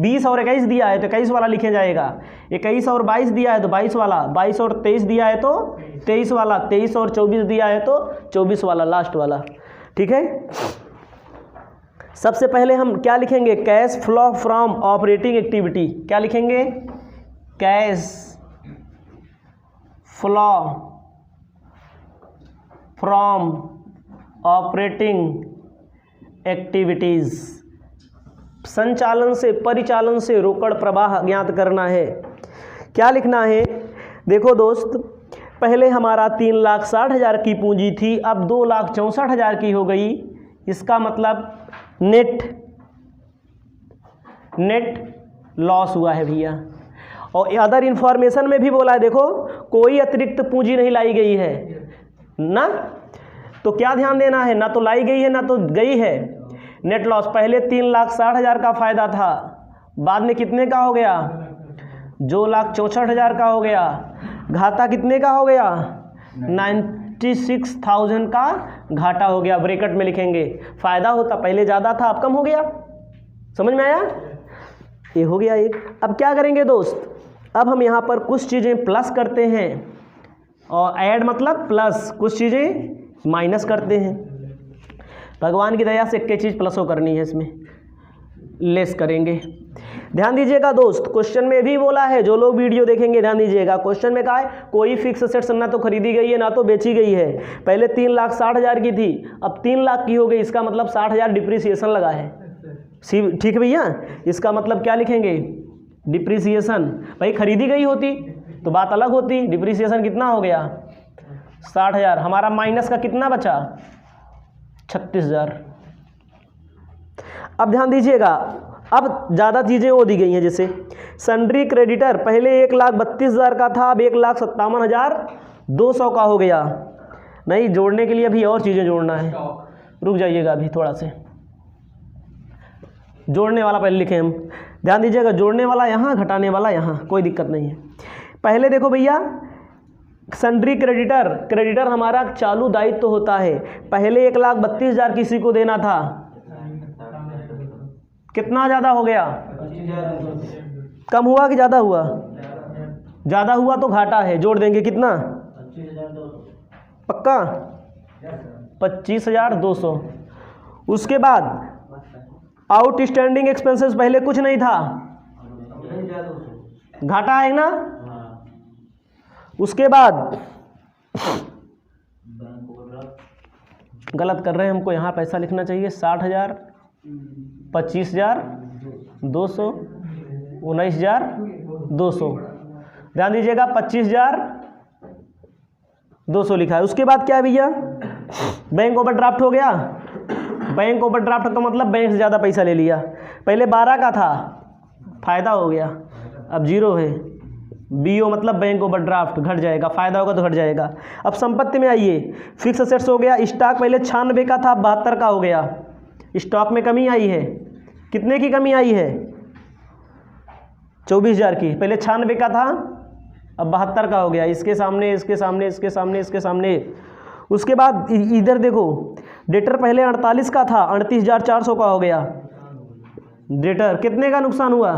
20 और 21 दिया है तो 21 वाला लिखे जाएगा। 21 और 22 दिया है तो 22 वाला, 22 और 23 दिया है तो 23 वाला, 23 और 24 दिया है तो 24 वाला, लास्ट वाला। ठीक है। सबसे पहले हम क्या लिखेंगे? Cash flow from operating activity. क्या लिखेंगे? Cash flow from operating activities, संचालन से, परिचालन से रोकड़ प्रवाह ज्ञात करना है। क्या लिखना है? देखो दोस्त, पहले हमारा 3,60,000 की पूंजी थी, अब 2,64,000 की हो गई। इसका मतलब नेट लॉस हुआ है भैया। और अदर इन्फॉर्मेशन में भी बोला है, देखो कोई अतिरिक्त पूंजी नहीं लाई गई है ना, तो क्या ध्यान देना है? ना तो लाई गई है ना तो गई है। नेट लॉस पहले 3,60,000 का फायदा था, बाद में कितने का हो गया? 2,64,000 का हो गया। घाटा कितने का हो गया? 96,000 का घाटा हो गया। ब्रैकेट में लिखेंगे, फायदा होता पहले ज़्यादा था, अब कम हो गया। समझ में आया? ये हो गया एक। अब क्या करेंगे दोस्त? अब हम यहाँ पर कुछ चीज़ें प्लस करते हैं, और ऐड मतलब प्लस, कुछ चीज़ें माइनस करते हैं। भगवान की दया से एक चीज़ प्लस हो करनी है, इसमें लेस करेंगे। ध्यान दीजिएगा दोस्त, क्वेश्चन में भी बोला है, जो लोग वीडियो देखेंगे ध्यान दीजिएगा, क्वेश्चन में कहा है कोई फिक्स असेट्स ना तो खरीदी गई है ना तो बेची गई है। पहले 3,60,000 की थी, अब 3 लाख की हो गई, इसका मतलब 60,000 डिप्रिसिएशन लगा है। ठीक है भैया, इसका मतलब क्या लिखेंगे? डिप्रिसिएशन। भाई खरीदी गई होती तो बात अलग होती। डिप्रिसिएशन कितना हो गया 60,000, हमारा माइनस का कितना बचा 36,000। अब ध्यान दीजिएगा, अब ज़्यादा चीज़ें वो दी गई हैं, जैसे सन्ड्री क्रेडिटर पहले 1,32,000 का था, अब 1,57,200 का हो गया। नहीं, जोड़ने के लिए अभी और चीज़ें जोड़ना है, रुक जाइएगा अभी थोड़ा से। जोड़ने वाला पहले लिखें हम, ध्यान दीजिएगा, जोड़ने वाला यहाँ, घटाने वाला यहाँ, कोई दिक्कत नहीं है। पहले देखो भैया, सन्ड्री क्रेडिटर, क्रेडिटर हमारा चालू दायित्व तो होता है। पहले 1,32,000 किसी को देना था, कितना ज़्यादा हो गया, कम हुआ कि ज़्यादा हुआ? ज़्यादा हुआ तो घाटा है, जोड़ देंगे कितना, पक्का 25,200। उसके बाद आउटस्टैंडिंग एक्सपेंसेस पहले कुछ नहीं था, घाटा है ना। उसके बाद गलत कर रहे हैं, हमको यहाँ पैसा लिखना चाहिए 60,000, 25,200, 19,200। ध्यान दीजिएगा 25,200 लिखा है। उसके बाद क्या है भैया, बैंक ओवरड्राफ्ट हो गया। बैंक ओवरड्राफ्ट का मतलब बैंक से ज़्यादा पैसा ले लिया। पहले 12 का था, फ़ायदा हो गया, अब 0 है। BO मतलब बैंक ओवरड्राफ्ट, घट जाएगा, फ़ायदा होगा तो घट जाएगा। अब संपत्ति में आइए, फिक्स असेट्स हो गया। स्टॉक पहले 96 का था, 72 का हो गया। स्टॉक में कमी आई है, कितने की कमी आई है 24,000 की। पहले 96 का था, अब 72 का हो गया। इसके सामने, इसके सामने, इसके सामने, इसके सामने। उसके बाद इधर देखो, डेटर पहले 48 का था, 38,400 का हो गया। डेटर कितने का नुकसान हुआ,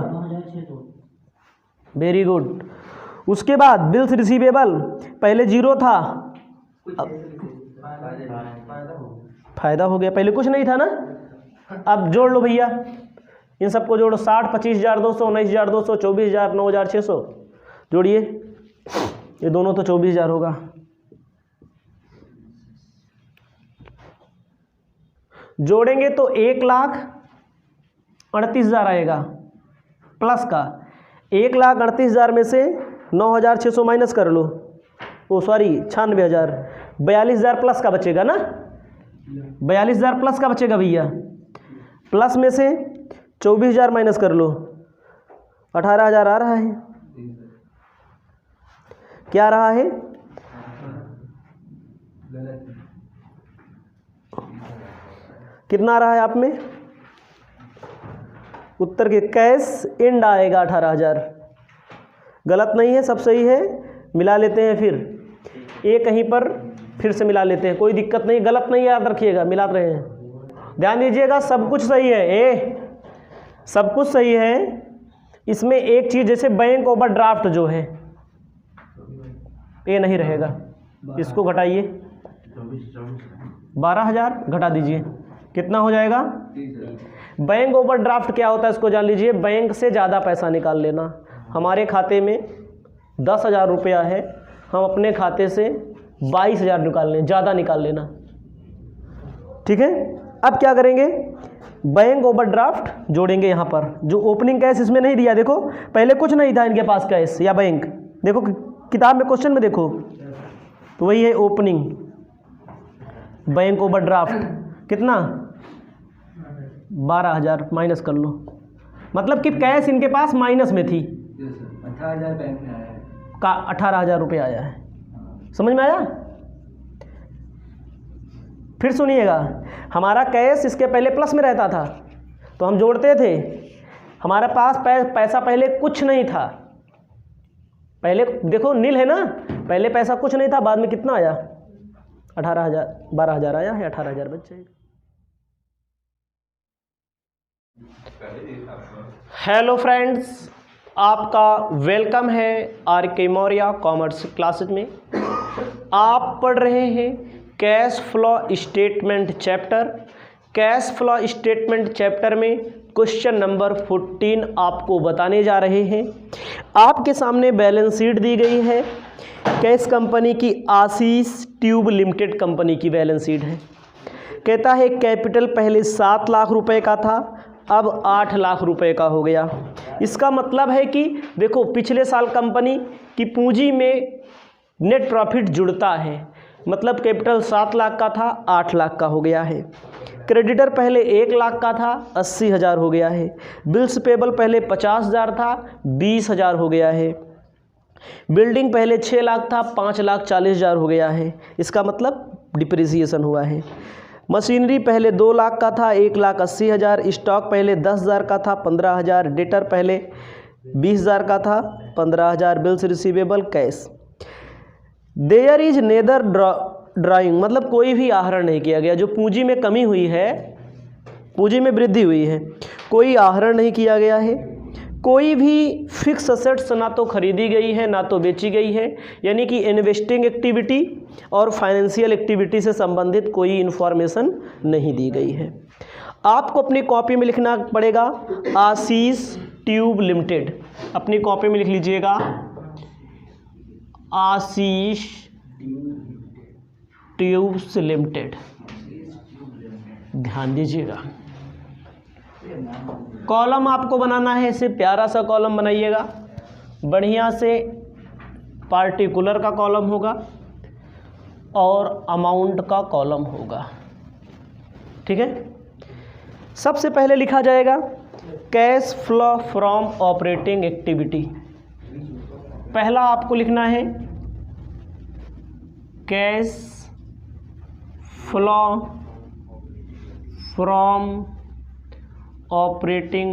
वेरी गुड। उसके बाद बिल्स रिसीवेबल पहले 0 था, फायदा हो गया, पहले कुछ नहीं था ना। अब जोड़ लो भैया, इन सबको जोड़ो, 60, 25,200, 19,200, 24,000, 9,600 जोड़िए, ये दोनों तो 24,000 होगा। जोड़ेंगे तो 1,38,000 आएगा प्लस का। 1,38,000 में से 9,600 माइनस कर लो, ओ सॉरी 96,000, 42,000 प्लस का बचेगा ना, 42,000 प्लस का बचेगा भैया। प्लस में से 24,000 माइनस कर लो, 18,000 आ रहा है। क्या आ रहा है, कितना आ रहा है आप में, उत्तर के कैश एंड आएगा 18,000। गलत नहीं है, सब सही है। मिला लेते हैं फिर, ए कहीं पर फिर से मिला लेते हैं, कोई दिक्कत नहीं, गलत नहीं याद रखिएगा, मिला रहे हैं। ध्यान दीजिएगा, सब कुछ सही है, ए सब कुछ सही है। इसमें एक चीज़, जैसे बैंक ओवरड्राफ्ट जो है, ए नहीं रहेगा, इसको घटाइए, 12,000 घटा दीजिए, कितना हो जाएगा। बैंक ओवरड्राफ्ट क्या होता है इसको जान लीजिए, बैंक से ज़्यादा पैसा निकाल लेना। हमारे खाते में 10,000 रुपया है, हम अपने खाते से 22,000 निकाल लें, ज़्यादा निकाल लेना, ठीक है। अब क्या करेंगे, बैंक ओवरड्राफ्ट जोड़ेंगे यहाँ पर। जो ओपनिंग कैश इसमें नहीं दिया, देखो पहले कुछ नहीं था इनके पास कैश या बैंक, देखो किताब में क्वेश्चन में देखो, तो वही है ओपनिंग बैंक ओवरड्राफ्ट, कितना 12,000 माइनस कर लो, मतलब कि कैश इनके पास माइनस में थी, 18,000 बैंक में आया है का 18,000 रुपये आया है। समझ में आया। फिर सुनिएगा, हमारा कैश इसके पहले प्लस में रहता था, तो हम जोड़ते थे, हमारे पास पैसा पहले कुछ नहीं था, पहले देखो नील है ना, पहले पैसा कुछ नहीं था, बाद में कितना आया 18,000, 12,000 आया है, 18,000 बच जाएगा। हेलो फ्रेंड्स, आपका वेलकम है RK मौर्य कॉमर्स क्लासेज में। आप पढ़ रहे हैं cash flow statement chapter. Cash flow statement chapter में क्वेश्चन नंबर 14 आपको बताने जा रहे हैं। आपके सामने बैलेंस शीट दी गई है, कैश कंपनी की आशीष ट्यूब लिमिटेड कंपनी की बैलेंस शीट है। कहता है कैपिटल पहले 7 लाख रुपए का था, अब 8 लाख रुपए का हो गया। इसका मतलब है कि देखो पिछले साल कंपनी कि पूंजी में नेट प्रॉफिट जुड़ता है, मतलब कैपिटल 7 लाख का था 8 लाख का हो गया है। क्रेडिटर पहले 1 लाख का था 80,000 हो गया है। बिल्स पेबल पहले 50,000 था 20,000 हो गया है। बिल्डिंग पहले 6 लाख था 5,40,000 हो गया है, इसका मतलब डिप्रिसिएशन हुआ है। मशीनरी पहले 2 लाख का था 1,80,000। स्टॉक पहले 10,000 का था 15,000। डेटर पहले 20,000 का था 15,000। Bills receivable cash. There is neither drawing, मतलब कोई भी आहरण नहीं किया गया। जो पूंजी में कमी हुई है, पूंजी में वृद्धि हुई है, कोई आहरण नहीं किया गया है। कोई भी फिक्स असेट्स ना तो खरीदी गई है ना तो बेची गई है, यानी कि इन्वेस्टिंग एक्टिविटी और फाइनेंशियल एक्टिविटी से संबंधित कोई इन्फॉर्मेशन नहीं दी गई है। आपको अपनी कॉपी में लिखना पड़ेगा आशीष ट्यूब लिमिटेड। अपनी कॉपी में लिख लीजिएगा आशीष ट्यूब्स लिमिटेड, ध्यान दीजिएगा। कॉलम आपको बनाना है, इसे प्यारा सा कॉलम बनाइएगा, बढ़िया से पार्टिकुलर का कॉलम होगा और अमाउंट का कॉलम होगा, ठीक है। सबसे पहले लिखा जाएगा cash flow from operating activity. पहला आपको लिखना है cash flow from operating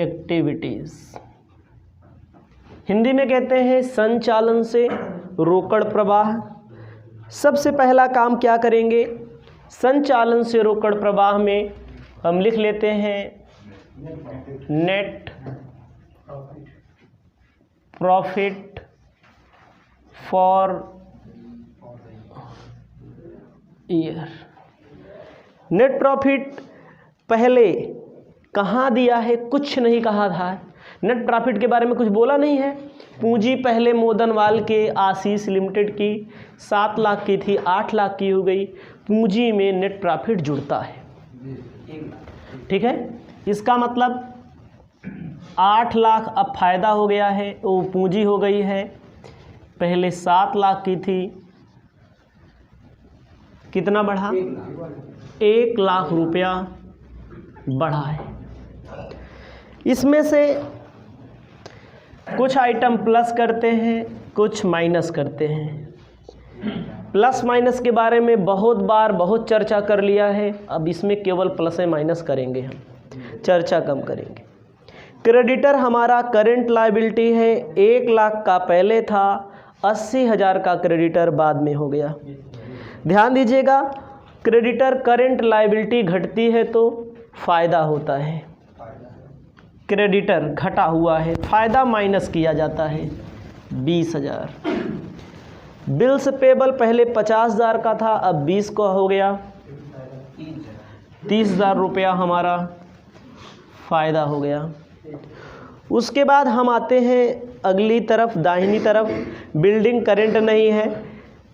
activities, Hindi में कहते हैं संचालन से रोकड़ प्रवाह। सबसे पहला काम क्या करेंगे, संचालन से रोकड़ प्रवाह में हम लिख लेते हैं net profit for year. Net profit पहले कहाँ दिया है, कुछ नहीं कहा था। नेट प्रॉफिट के बारे में कुछ बोला नहीं है। पूंजी पहले मोदनवाल के आशीष लिमिटेड की 7 लाख की थी, 8 लाख की हो गई। पूंजी में नेट प्रॉफिट जुड़ता है, ठीक है। इसका मतलब 8 लाख अब फायदा हो गया है, वो पूंजी हो गई है। पहले 7 लाख की थी, कितना बढ़ा, 1 लाख रुपया बढ़ा है। इसमें से कुछ आइटम प्लस करते हैं, कुछ माइनस करते हैं। प्लस माइनस के बारे में बहुत बार बहुत चर्चा कर लिया है, अब इसमें केवल प्लस है माइनस करेंगे, हम चर्चा कम करेंगे। क्रेडिटर हमारा करेंट लायबिलिटी है, 1 लाख का पहले था, 80,000 का क्रेडिटर बाद में हो गया। ध्यान दीजिएगा, क्रेडिटर करेंट लायबिलिटी घटती है तो फ़ायदा होता है। क्रेडिटर घटा हुआ है, फ़ायदा माइनस किया जाता है 20,000। बिल्स पेबल पहले 50,000 का था, अब 20 का हो गया, 30,000 रुपया हमारा फ़ायदा हो गया। उसके बाद हम आते हैं अगली तरफ, दाहिनी तरफ। बिल्डिंग करेंट नहीं है,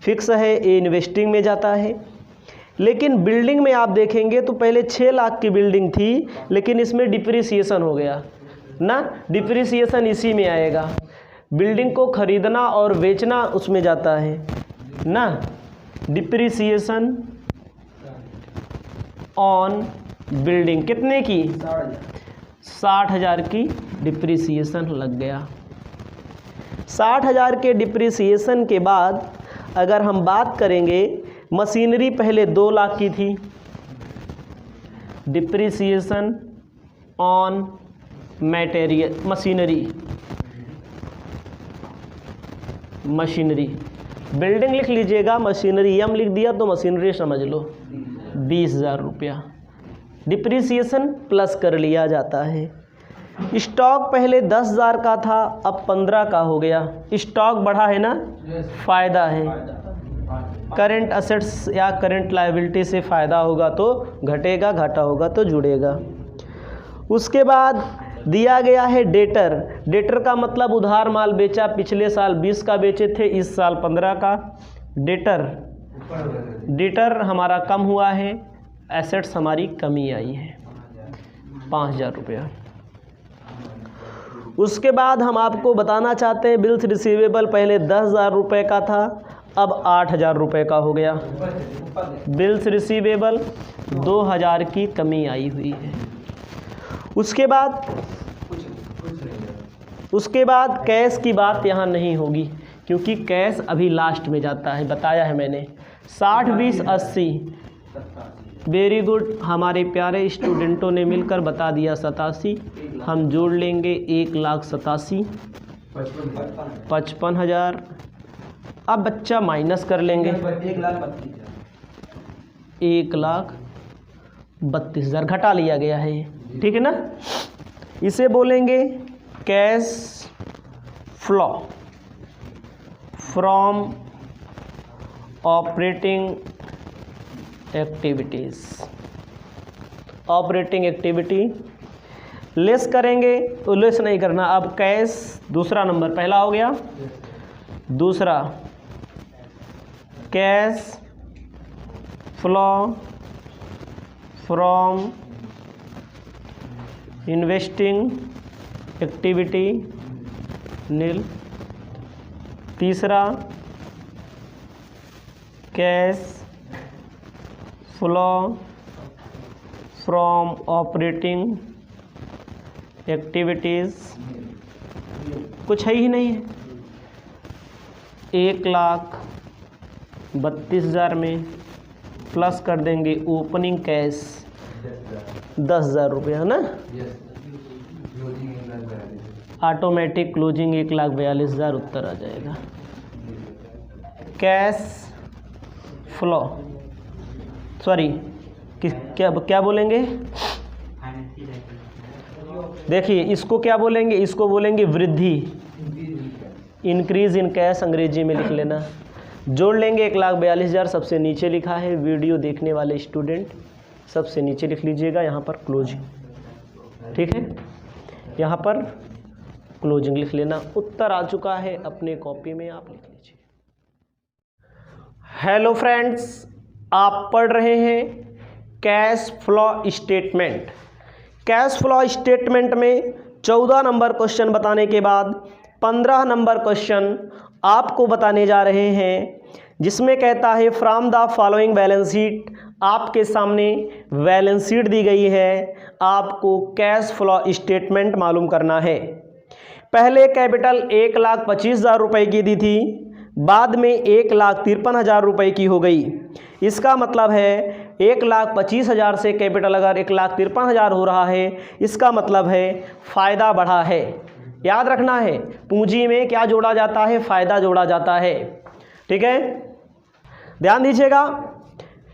फिक्स है, ये इन्वेस्टिंग में जाता है। लेकिन बिल्डिंग में आप देखेंगे तो पहले 6 लाख की बिल्डिंग थी, लेकिन इसमें डिप्रिसिएशन हो गया ना, डिप्रिसिएशन इसी में आएगा। बिल्डिंग को खरीदना और बेचना उसमें जाता है ना, डिप्रिसिएशन ऑन बिल्डिंग कितने की, 60,000 की डिप्रिसिएशन लग गया। 60,000 के डिप्रिसिएशन के बाद अगर हम बात करेंगे, मशीनरी पहले 2 लाख की थी, depreciation on material machinery. Building लिख लीजिएगा, मशीनरी एम लिख दिया तो मशीनरी समझ लो, 20,000 रुपया डिप्रिसिएशन प्लस कर लिया जाता है। स्टॉक पहले 10,000 का था, अब 15 का हो गया। स्टॉक बढ़ा है ना, फ़ायदा है। करंट असेट्स या करंट लायबिलिटी से फ़ायदा होगा तो घटेगा, घाटा होगा तो जुड़ेगा। उसके बाद दिया गया है डेटर। डेटर का मतलब उधार माल बेचा, पिछले साल 20 का बेचे थे, इस साल 15 का। डेटर हमारा कम हुआ है, एसेट्स हमारी कमी आई है, 5,000 रुपया। उसके बाद हम आपको बताना चाहते हैं बिल्स रिसीवेबल पहले 10,000 रुपये का था, अब 8,000 रुपये का हो गया। बिल्स रिसीवेबल 2,000 की कमी आई हुई है। उसके बाद कैश की बात यहाँ नहीं होगी, क्योंकि कैश अभी लास्ट में जाता है, बताया है मैंने। 60, 20, 80। वेरी गुड, हमारे प्यारे स्टूडेंटों ने मिलकर बता दिया 87। हम जोड़ लेंगे 1,87,55,000। अब बच्चा माइनस कर लेंगे, 1,32,000 घटा लिया गया है ये, ठीक है ना। इसे बोलेंगे cash flow from operating activities. Operating activity less करेंगे तो लेस नहीं करना। अब कैश दूसरा नंबर, पहला हो गया, दूसरा cash flow from investing activity nil. तीसरा cash flow from operating activities कुछ है ही नहीं है। 1,32,000 में प्लस कर देंगे ओपनिंग कैश 10,000 रुपये, है ना। ऑटोमेटिक क्लोजिंग 1,42,000 उत्तर आ जाएगा। कैश फ्लो, सॉरी क्या बोलेंगे, देखिए इसको क्या बोलेंगे, इसको बोलेंगे वृद्धि, इंक्रीज इन कैश अंग्रेजी में लिख लेना। जोड़ लेंगे 1,42,000, सबसे नीचे लिखा है। वीडियो देखने वाले स्टूडेंट सबसे नीचे लिख लीजिएगा, यहाँ पर क्लोजिंग, ठीक है, यहाँ पर क्लोजिंग लिख लेना। उत्तर आ चुका है अपने कॉपी में, आप लिख लीजिए। हेलो फ्रेंड्स, आप पढ़ रहे हैं cash flow statement. Cash flow statement में 14 नंबर क्वेश्चन बताने के बाद 15 नंबर क्वेश्चन आपको बताने जा रहे हैं, जिसमें कहता है from the following balance sheet. आपके सामने बैलेंस शीट दी गई है, आपको कैश फ्लो स्टेटमेंट मालूम करना है। पहले कैपिटल 1,25,000 रुपये की दी थी, बाद में 1,53,000 रुपये की हो गई। इसका मतलब है 1,25,000 से कैपिटल अगर 1,53,000 हो रहा है, इसका मतलब है फ़ायदा बढ़ा है। याद रखना है, पूंजी में क्या जोड़ा जाता है, फ़ायदा जोड़ा जाता है, ठीक है। ध्यान दीजिएगा,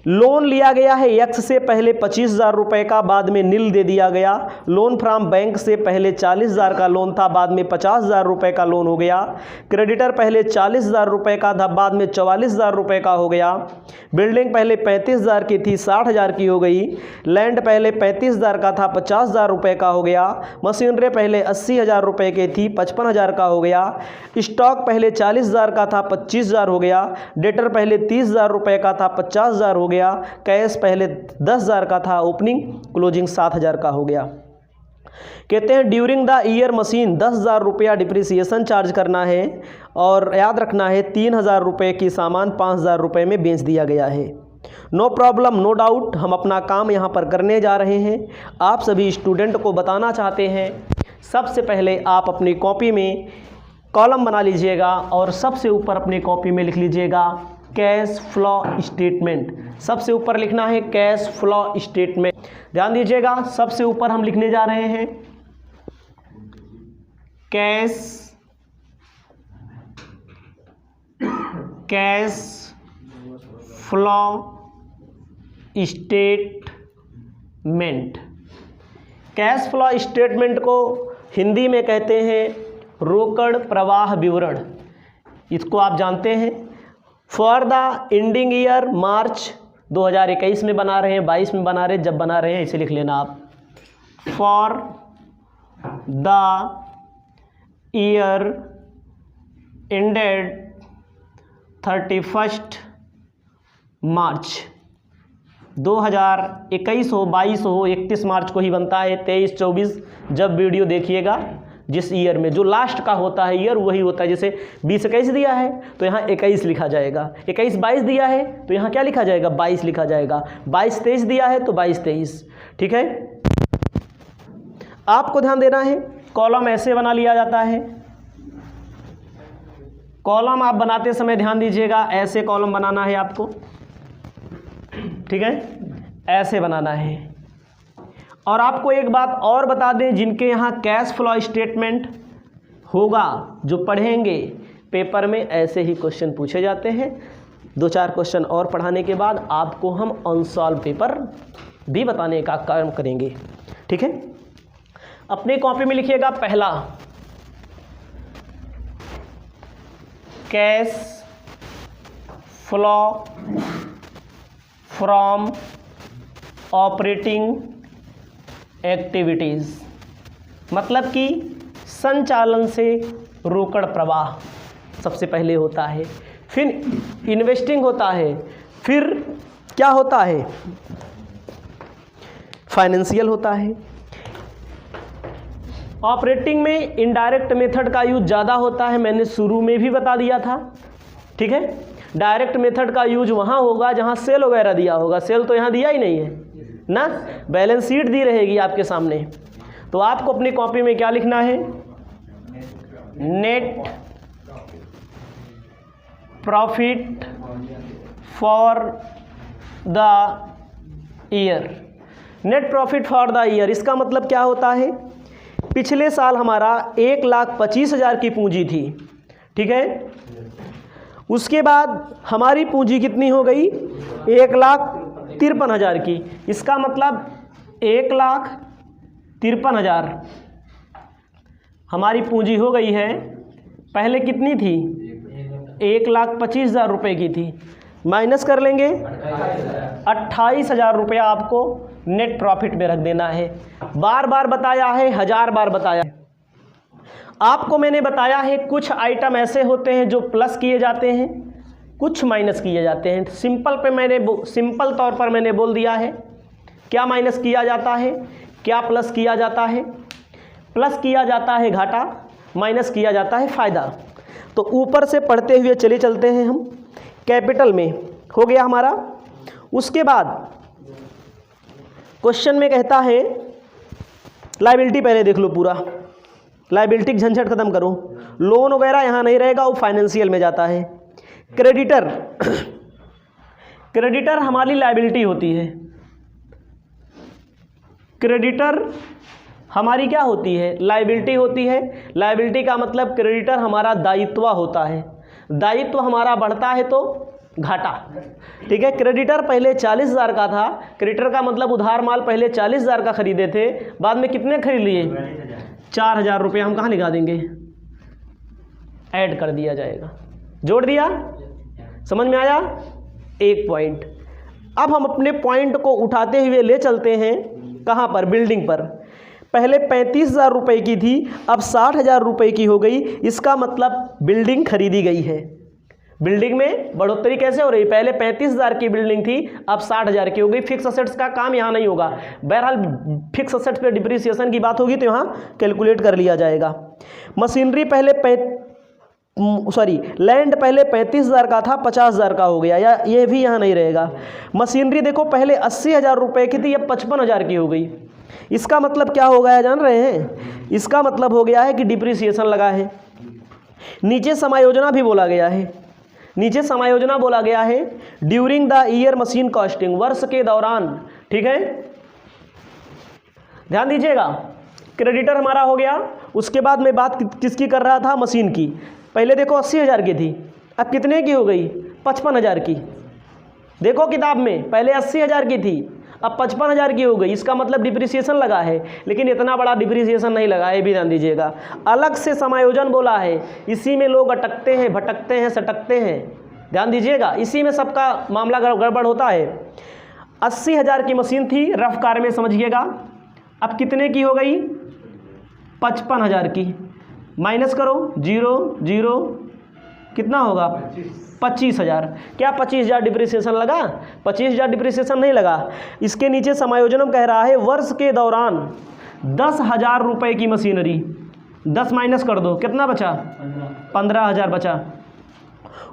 लोन लिया गया है एक्स से पहले 25,000 रुपये का, बाद में नील दे दिया गया। लोन फ्रॉम बैंक से पहले 40,000 का लोन था, बाद में 50,000 रुपये का लोन हो गया। क्रेडिटर पहले 40,000 रुपये का था, बाद में 44,000 रुपये का हो गया। बिल्डिंग पहले 35,000 की थी, 60,000 की हो गई। लैंड पहले 35,000 का था, 50,000 रुपये का हो गया। मशीनरी पहले 80,000 रुपये की थी, 55,000 का हो गया। स्टॉक पहले 40,000 का था, 25,000 हो गया। डेटर पहले 30,000 रुपये का था, 50,000 हो गया। कैश पहले 10,000 का था, ओपनिंग क्लोजिंग 7,000 का हो गया। कहते हैं ड्यूरिंग द ईयर मशीन 10,000 रुपया डिप्रिसिएशन चार्ज करना है, और याद रखना है 3,000 रुपये की सामान 5,000 रुपये में बेच दिया गया है। नो प्रॉब्लम, नो डाउट, हम अपना काम यहाँ पर करने जा रहे हैं। आप सभी स्टूडेंट को बताना चाहते हैं, सबसे पहले आप अपनी कॉपी में कॉलम बना लीजिएगा और सबसे ऊपर अपनी कॉपी में लिख लीजिएगा कैश फ्लो स्टेटमेंट। सबसे ऊपर लिखना है कैश फ्लो स्टेटमेंट। ध्यान दीजिएगा, सबसे ऊपर हम लिखने जा रहे हैं cash flow statement. Cash flow statement को हिंदी में कहते हैं रोकड़ प्रवाह विवरण। इसको आप जानते हैं। For the ending year March 2021 में बना रहे हैं, 22 में बना रहे हैं, जब बना रहे हैं इसे लिख लेना आप। फॉर द ईयर एंडेड 31 मार्च 2021 हो, 22 हो, 31 मार्च को ही बनता है, 23, 24 जब वीडियो देखिएगा जिस ईयर में जो लास्ट का होता है ईयर वही होता है। जैसे 20-21 दिया है तो यहाँ 21 लिखा जाएगा, 21-22 दिया है तो यहाँ क्या लिखा जाएगा, 22 लिखा जाएगा, 22-23 दिया है तो 22-23। ठीक है, आपको ध्यान देना है, कॉलम ऐसे बना लिया जाता है। कॉलम आप बनाते समय ध्यान दीजिएगा, ऐसे कॉलम बनाना है आपको। ठीक है, ऐसे बनाना है। और आपको एक बात और बता दें, जिनके यहाँ कैश फ्लो स्टेटमेंट होगा, जो पढ़ेंगे पेपर में ऐसे ही क्वेश्चन पूछे जाते हैं। 2-4 क्वेश्चन और पढ़ाने के बाद आपको हम अनसॉल्व पेपर भी बताने का काम करेंगे। ठीक है, अपनी कॉपी में लिखिएगा, पहला cash flow from operating activities, मतलब कि संचालन से रोकड़ प्रवाह सबसे पहले होता है, फिर इन्वेस्टिंग होता है, फिर क्या होता है, फाइनेंशियल होता है। ऑपरेटिंग में इनडायरेक्ट मेथड का यूज ज़्यादा होता है, मैंने शुरू में भी बता दिया था। ठीक है, डायरेक्ट मेथड का यूज वहाँ होगा जहाँ सेल वगैरह दिया होगा, सेल तो यहाँ दिया ही नहीं है ना, बैलेंस शीट दी रहेगी आपके सामने। तो आपको अपनी कॉपी में क्या लिखना है, net profit for the year. Net profit for the year, इसका मतलब क्या होता है, पिछले साल हमारा 1,25,000 की पूंजी थी। ठीक है, उसके बाद हमारी पूंजी कितनी हो गई, 1,53,000 की। इसका मतलब 1,53,000 हमारी पूंजी हो गई है, पहले कितनी थी, 1,25,000 रुपये की थी, माइनस कर लेंगे 28,000 रुपया आपको नेट प्रॉफिट में रख देना है। बार बार बताया है, 1000 बार बताया है आपको। मैंने बताया है कुछ आइटम ऐसे होते हैं जो प्लस किए जाते हैं, कुछ माइनस किए जाते हैं। सिंपल तौर पर मैंने बोल दिया है क्या माइनस किया जाता है, क्या प्लस किया जाता है। प्लस किया जाता है घाटा, माइनस किया जाता है फ़ायदा। तो ऊपर से पढ़ते हुए चलते हैं हम। कैपिटल में हो गया हमारा। उसके बाद क्वेश्चन में कहता है लायबिलिटी, पहले देख लो पूरा, लायबिलिटी की झंझट खत्म करो, लोन वगैरह यहाँ नहीं रहेगा, वो फाइनेंशियल में जाता है। क्रेडिटर, क्रेडिटर हमारी लायबिलिटी होती है। क्रेडिटर हमारी क्या होती है, लायबिलिटी होती है। लायबिलिटी का मतलब क्रेडिटर हमारा दायित्व होता है, दायित्व हमारा बढ़ता है तो घाटा। ठीक है, क्रेडिटर पहले 40,000 का था, क्रेडिटर का मतलब उधार माल पहले 40,000 का खरीदे थे, बाद में कितने खरीद लिए, 4,000 रुपये। हम कहाँ लगा देंगे, ऐड कर दिया जाएगा, जोड़ दिया, समझ में आया, एक पॉइंट। अब हम अपने पॉइंट को उठाते हुए ले चलते हैं कहाँ पर, बिल्डिंग पर। पहले 35,000 रुपये की थी, अब 60,000 रुपये की हो गई। इसका मतलब बिल्डिंग खरीदी गई है। बिल्डिंग में बढ़ोतरी कैसे हो रही, पहले 35,000 की बिल्डिंग थी, अब 60,000 की हो गई। फिक्स असेट्स का काम यहाँ नहीं होगा, बहरहाल फिक्स असेट्स पे डिप्रिसिएशन की बात होगी तो यहाँ कैलकुलेट कर लिया जाएगा। मशीनरी पहले लैंड पहले 35,000 का था, 50,000 का हो गया, या ये भी यहाँ नहीं रहेगा। मशीनरी देखो पहले 80,000 रुपये की थी, अब 55,000 की हो गई। इसका मतलब क्या हो गया जान रहे हैं, इसका मतलब हो गया है कि डिप्रिसिएशन लगा है। नीचे समायोजना भी बोला गया है, नीचे समायोजना बोला गया है during the year machine costing, वर्ष के दौरान। ठीक है, ध्यान दीजिएगा। क्रेडिटर हमारा हो गया। उसके बाद मैं बात किसकी कर रहा था, मशीन की। पहले देखो 80,000 की थी, अब कितने की हो गई, 55,000 की। देखो किताब में पहले 80,000 की थी, अब 55,000 की हो गई। इसका मतलब डिप्रिसिएशन लगा है, लेकिन इतना बड़ा डिप्रिसिएशन नहीं लगा है, भी ध्यान दीजिएगा। अलग से समायोजन बोला है, इसी में लोग अटकते हैं, भटकते हैं, सटकते हैं। ध्यान दीजिएगा, इसी में सबका मामला गड़बड़ होता है। 80,000 की मशीन थी, रफ कार में समझिएगा, अब कितने की हो गई, 55,000 की। माइनस करो, 0 कितना होगा, 25,000। क्या 25,000 डिप्रिसिएशन लगा, 25,000 डिप्रिसिएशन नहीं लगा। इसके नीचे समायोजन कह रहा है वर्ष के दौरान 10,000 रुपये की मशीनरी, 10 माइनस कर दो, कितना बचा? 15,000 बचा।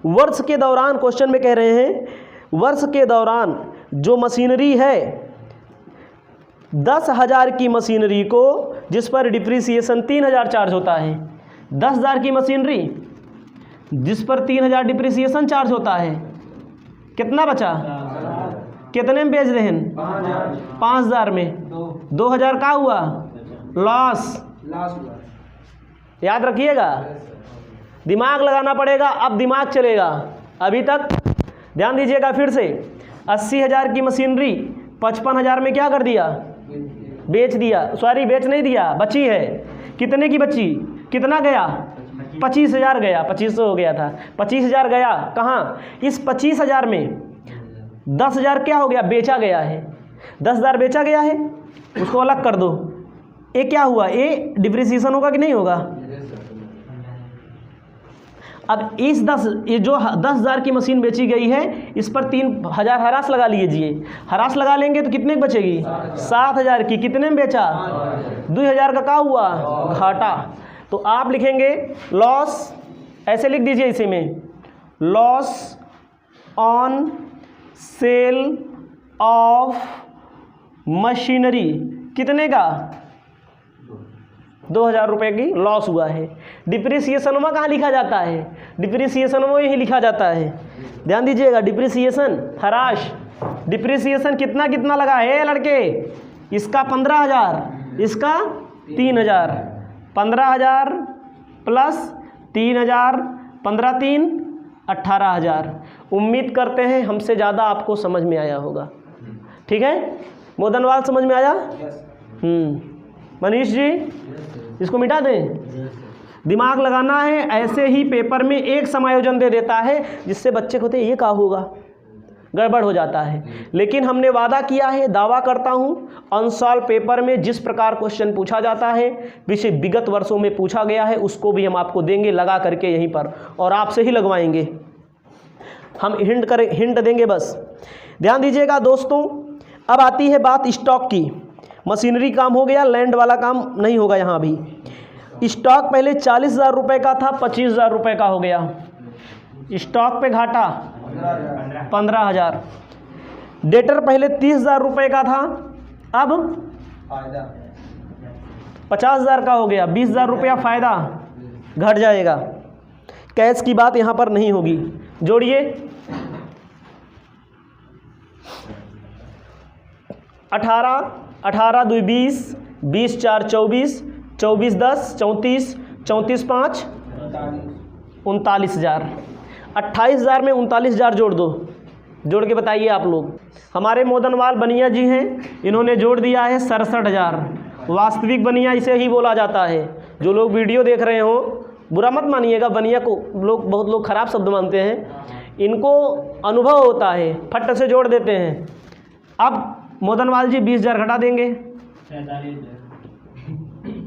वर्ष के दौरान, क्वेश्चन में कह रहे हैं वर्ष के दौरान जो मशीनरी है 10,000 की मशीनरी को, जिस पर डिप्रिसिएशन 3,000 चार्ज होता है, 10,000 की मशीनरी जिस पर 3,000 डिप्रिसिएशन चार्ज होता है, कितना बचा? कितने में बेच रहे हैं? 5,000 में। 2,000 का हुआ लॉस। याद रखिएगा, दिमाग लगाना पड़ेगा, अब दिमाग चलेगा। अभी तक ध्यान दीजिएगा फिर से, 80,000 की मशीनरी 55,000 में क्या कर दिया? बेच दिया। सॉरी, बेच नहीं दिया, बची है। कितने की बची? कितना गया? 25,000 गया। 2500 हो गया था, 25,000 गया कहाँ? इस 25,000 में 10,000 क्या हो गया? बेचा गया है। 10,000 बेचा गया है, उसको अलग कर दो। ये क्या हुआ? ये डिप्रिसिएशन होगा कि नहीं होगा? अब इस ये जो 10,000 की मशीन बेची गई है, इस पर 3,000 हरास लगा लीजिए। हरास लगा लेंगे तो कितने की बचेगी? 7,000 की। कितने में बेचा? 2,000 का हुआ? घाटा। तो आप लिखेंगे लॉस, ऐसे लिख दीजिए इसी में, loss on sale of machinery. कितने का? 2,000 रुपये की लॉस हुआ है। डिप्रिसिएशन में कहाँ लिखा जाता है? डिप्रिसिएशन में यही लिखा जाता है। ध्यान दीजिएगा, डिप्रिसिएशन हराश। डिप्रिसिएशन कितना कितना लगा है लड़के? इसका 15,000, इसका 3,000। 15,000 प्लस 3,000, 15 3 18,000। उम्मीद करते हैं हमसे ज़्यादा आपको समझ में आया होगा। ठीक है, मोदनवाल समझ में आया? मनीष जी, इसको मिटा दें। दिमाग लगाना है, ऐसे ही पेपर में एक समायोजन दे देता है जिससे बच्चे को ये क्या होगा, गड़बड़ हो जाता है। लेकिन हमने वादा किया है, दावा करता हूँ, अनसॉल्व पेपर में जिस प्रकार क्वेश्चन पूछा जाता है, विगत वर्षों में पूछा गया है, उसको भी हम आपको देंगे लगा करके यहीं पर, और आपसे ही लगवाएंगे। हम हिंट देंगे बस। ध्यान दीजिएगा दोस्तों, अब आती है बात स्टॉक की। मशीनरी काम हो गया, लैंड वाला काम नहीं होगा यहाँ भी। स्टॉक पहले 40,000 रुपये का था, 25,000 रुपये का हो गया। स्टॉक पे घाटा 15,000। डेटर पहले 30,000 रुपये का था, अब 50,000 का हो गया। 20,000 रुपया फ़ायदा घट जाएगा। कैश की बात यहाँ पर नहीं होगी। जोड़िए 18 2 20, 20 4 24, 24 10 34, 34 5 39,000। 28,000 में 39,000 जोड़ दो। जोड़ के बताइए आप लोग। हमारे मोदनवाल बनिया जी हैं, इन्होंने जोड़ दिया है 67,000। वास्तविक बनिया इसे ही बोला जाता है। जो लोग वीडियो देख रहे हो, बुरा मत मानिएगा, बनिया को बहुत लोग ख़राब शब्द मानते हैं। इनको अनुभव होता है, फट से जोड़ देते हैं। अब मोदनवाल जी 20,000 घटा देंगे,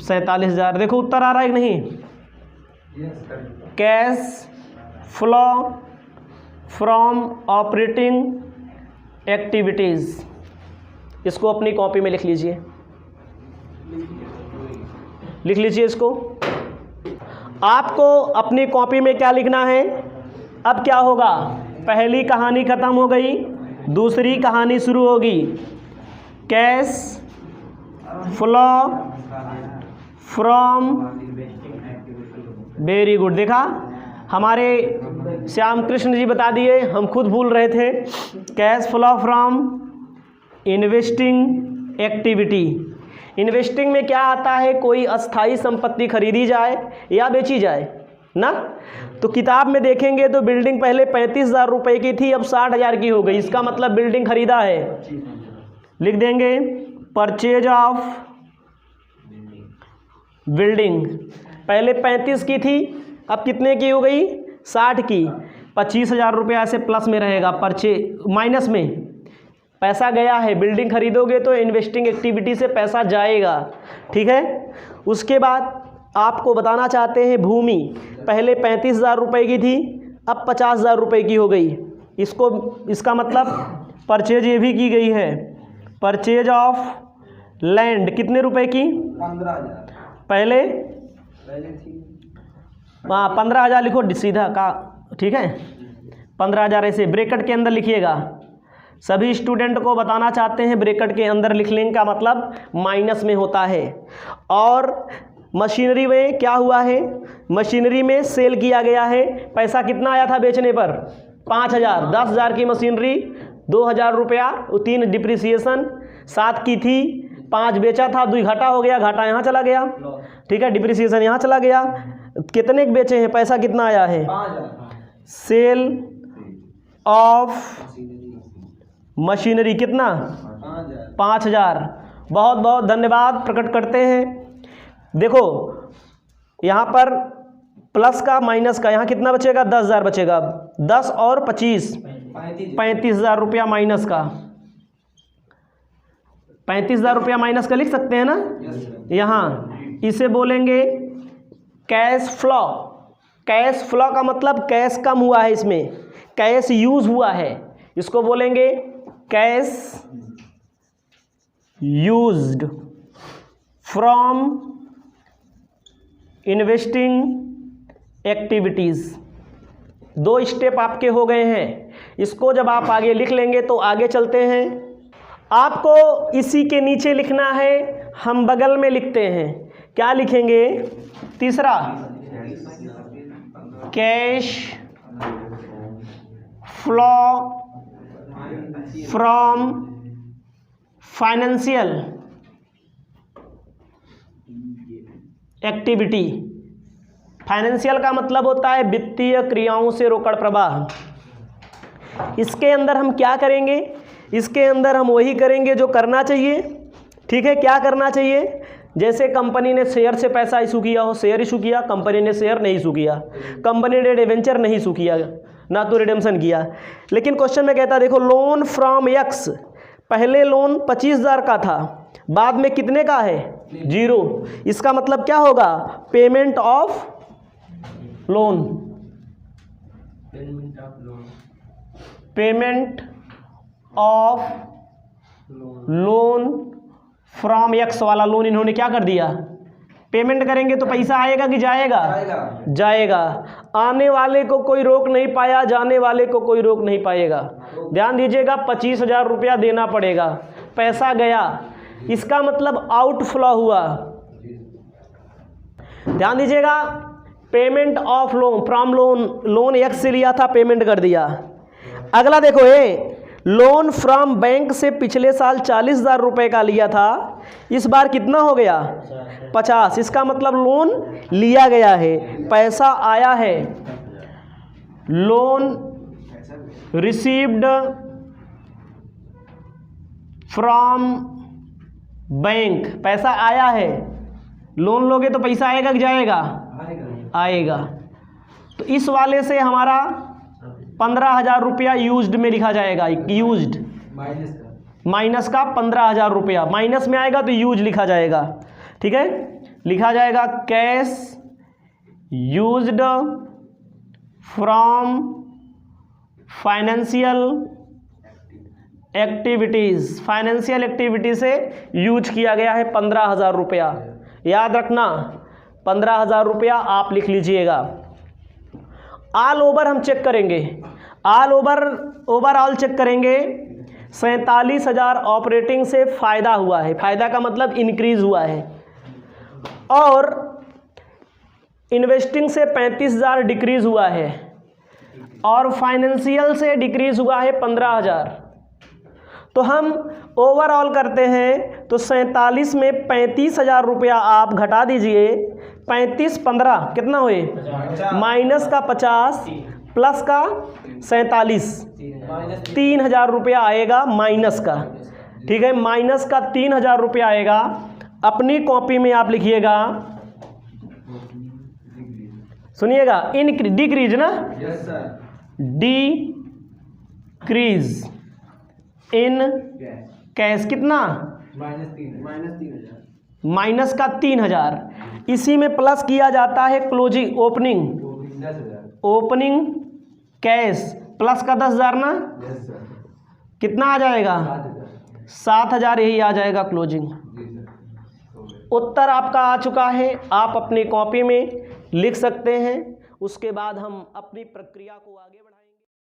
47,000। देखो उत्तर आ रहा है कि नहीं? Cash flow from operating activities, इसको अपनी कॉपी में लिख लीजिए, लिख लीजिए इसको। आपको अपनी कॉपी में क्या लिखना है? अब क्या होगा? पहली कहानी ख़त्म हो गई, दूसरी कहानी शुरू होगी। Cash flow from, very good. देखा, हमारे श्याम कृष्ण जी बता दिए, हम खुद भूल रहे थे। Cash flow from investing activity. Investing में क्या आता है? कोई अस्थाई संपत्ति खरीदी जाए या बेची जाए ना। तो किताब में देखेंगे तो बिल्डिंग पहले 35,000 रुपये की थी, अब 60,000 की हो गई। इसका मतलब बिल्डिंग खरीदा है। लिख देंगे परचेज ऑफ बिल्डिंग। पहले 35 की थी, अब कितने की हो गई? 60 की। 25,000 रुपया ऐसे प्लस में रहेगा, माइनस में पैसा गया है। बिल्डिंग खरीदोगे तो इन्वेस्टिंग एक्टिविटी से पैसा जाएगा, ठीक है। उसके बाद आपको बताना चाहते हैं भूमि पहले 35,000 रुपये की थी, अब 50,000 रुपये की हो गई। इसका मतलब परचेज ये भी की गई है। परचेज ऑफ लैंड कितने रुपए की? 15,000। पहले पहले थी। हाँ 15,000 लिखो सीधा का, ठीक है 15,000 ऐसे ब्रैकेट के अंदर लिखिएगा। सभी स्टूडेंट को बताना चाहते हैं ब्रैकेट के अंदर लिखने का मतलब माइनस में होता है। और मशीनरी में क्या हुआ है, मशीनरी में सेल किया गया है, पैसा कितना आया था बेचने पर 5,000, 10,000 की मशीनरी 2,000 रुपया, 3 डिप्रिसिएशन 7 की थी, 5 बेचा था, 2 घाटा हो गया, घाटा यहाँ चला गया, ठीक है डिप्रिसिएशन यहाँ चला गया। कितने बेचे हैं, पैसा कितना आया है 5,000। सेल ऑफ मशीनरी कितना 5,000। बहुत बहुत धन्यवाद प्रकट करते हैं। देखो यहाँ पर प्लस का माइनस का, यहाँ कितना बचेगा 10,000 बचेगा, 10 और 25 35,000 रुपया माइनस का, 35,000 रुपया माइनस का लिख सकते हैं ना। यहाँ इसे बोलेंगे कैश फ्लो। कैश फ्लो का मतलब कैश कम हुआ है, इसमें कैश यूज हुआ है, इसको बोलेंगे cash used from investing activities. 2 step आपके हो गए हैं, इसको जब आप आगे लिख लेंगे तो आगे चलते हैं। आपको इसी के नीचे लिखना है, हम बगल में लिखते हैं, क्या लिखेंगे तीसरा cash flow from financial activity. Financial का मतलब होता है वित्तीय क्रियाओं से रोकड़ प्रवाह। इसके अंदर हम क्या करेंगे, इसके अंदर हम वही करेंगे जो करना चाहिए, ठीक है। क्या करना चाहिए, जैसे कंपनी ने शेयर से पैसा इशू किया हो, शेयर इशू किया, कंपनी ने शेयर नहीं इशू किया, कंपनी ने डिवेंचर नहीं इशू किया, ना तो रिडेम्पशन किया। लेकिन क्वेश्चन में कहता है देखो लोन फ्रॉम एक्स, पहले लोन 25,000 का था, बाद में कितने का है 0। इसका मतलब क्या होगा payment of loan, payment of loan from x वाला लोन इन्होंने क्या कर दिया, पेमेंट करेंगे तो पैसा आएगा कि जाएगा, जाएगा। आने वाले को कोई रोक नहीं पाया, जाने वाले को कोई रोक नहीं पाएगा। ध्यान दीजिएगा 25,000 रुपया देना पड़ेगा, पैसा गया, इसका मतलब आउटफ्लो हुआ। ध्यान दीजिएगा payment of loan from loan, loan x से लिया था पेमेंट कर दिया। अगला देखो ये लोन फ्रॉम बैंक से पिछले साल 40,000 रुपये का लिया था, इस बार कितना हो गया 50। इसका मतलब लोन लिया गया है, पैसा आया है। लोन रिसीव्ड फ्रॉम बैंक, पैसा आया है। लोन लोगे तो पैसा आएगा कि जाएगा, आएगा। तो इस वाले से हमारा 15,000 रुपया यूज्ड में लिखा जाएगा, यूज्ड माइनस का 15,000 रुपया, माइनस में आएगा तो यूज लिखा जाएगा, ठीक है। लिखा जाएगा cash used from financial activities, financial activity से यूज किया गया है 15,000 रुपया। याद रखना 15,000 रुपया आप लिख लीजिएगा। ऑल ओवर हम चेक करेंगे, ऑल ओवरऑल चेक करेंगे। 47,000 ऑपरेटिंग से फ़ायदा हुआ है, फ़ायदा का मतलब इंक्रीज़ हुआ है, और इन्वेस्टिंग से 35,000 डिक्रीज़ हुआ है, और फाइनेंशियल से डिक्रीज़ हुआ है 15,000। तो हम ओवरऑल करते हैं तो 47 में 35,000 रुपया आप घटा दीजिए, 35 15 कितना हुए, माइनस का 50 प्लस का 47, 3,000 रुपया आएगा माइनस का, ठीक है। माइनस का 3,000 रुपया आएगा। अपनी कॉपी में आप लिखिएगा, सुनिएगा डिक्रीज ना, डिक्रीज इन कैश कितना माइनस का 3,000। इसी में प्लस किया जाता है क्लोजिंग ओपनिंग कैश प्लस का 10,000 ना, कितना आ जाएगा 7,000, यही आ जाएगा क्लोजिंग। उत्तर आपका आ चुका है, आप अपनी कॉपी में लिख सकते हैं। उसके बाद हम अपनी प्रक्रिया को आगे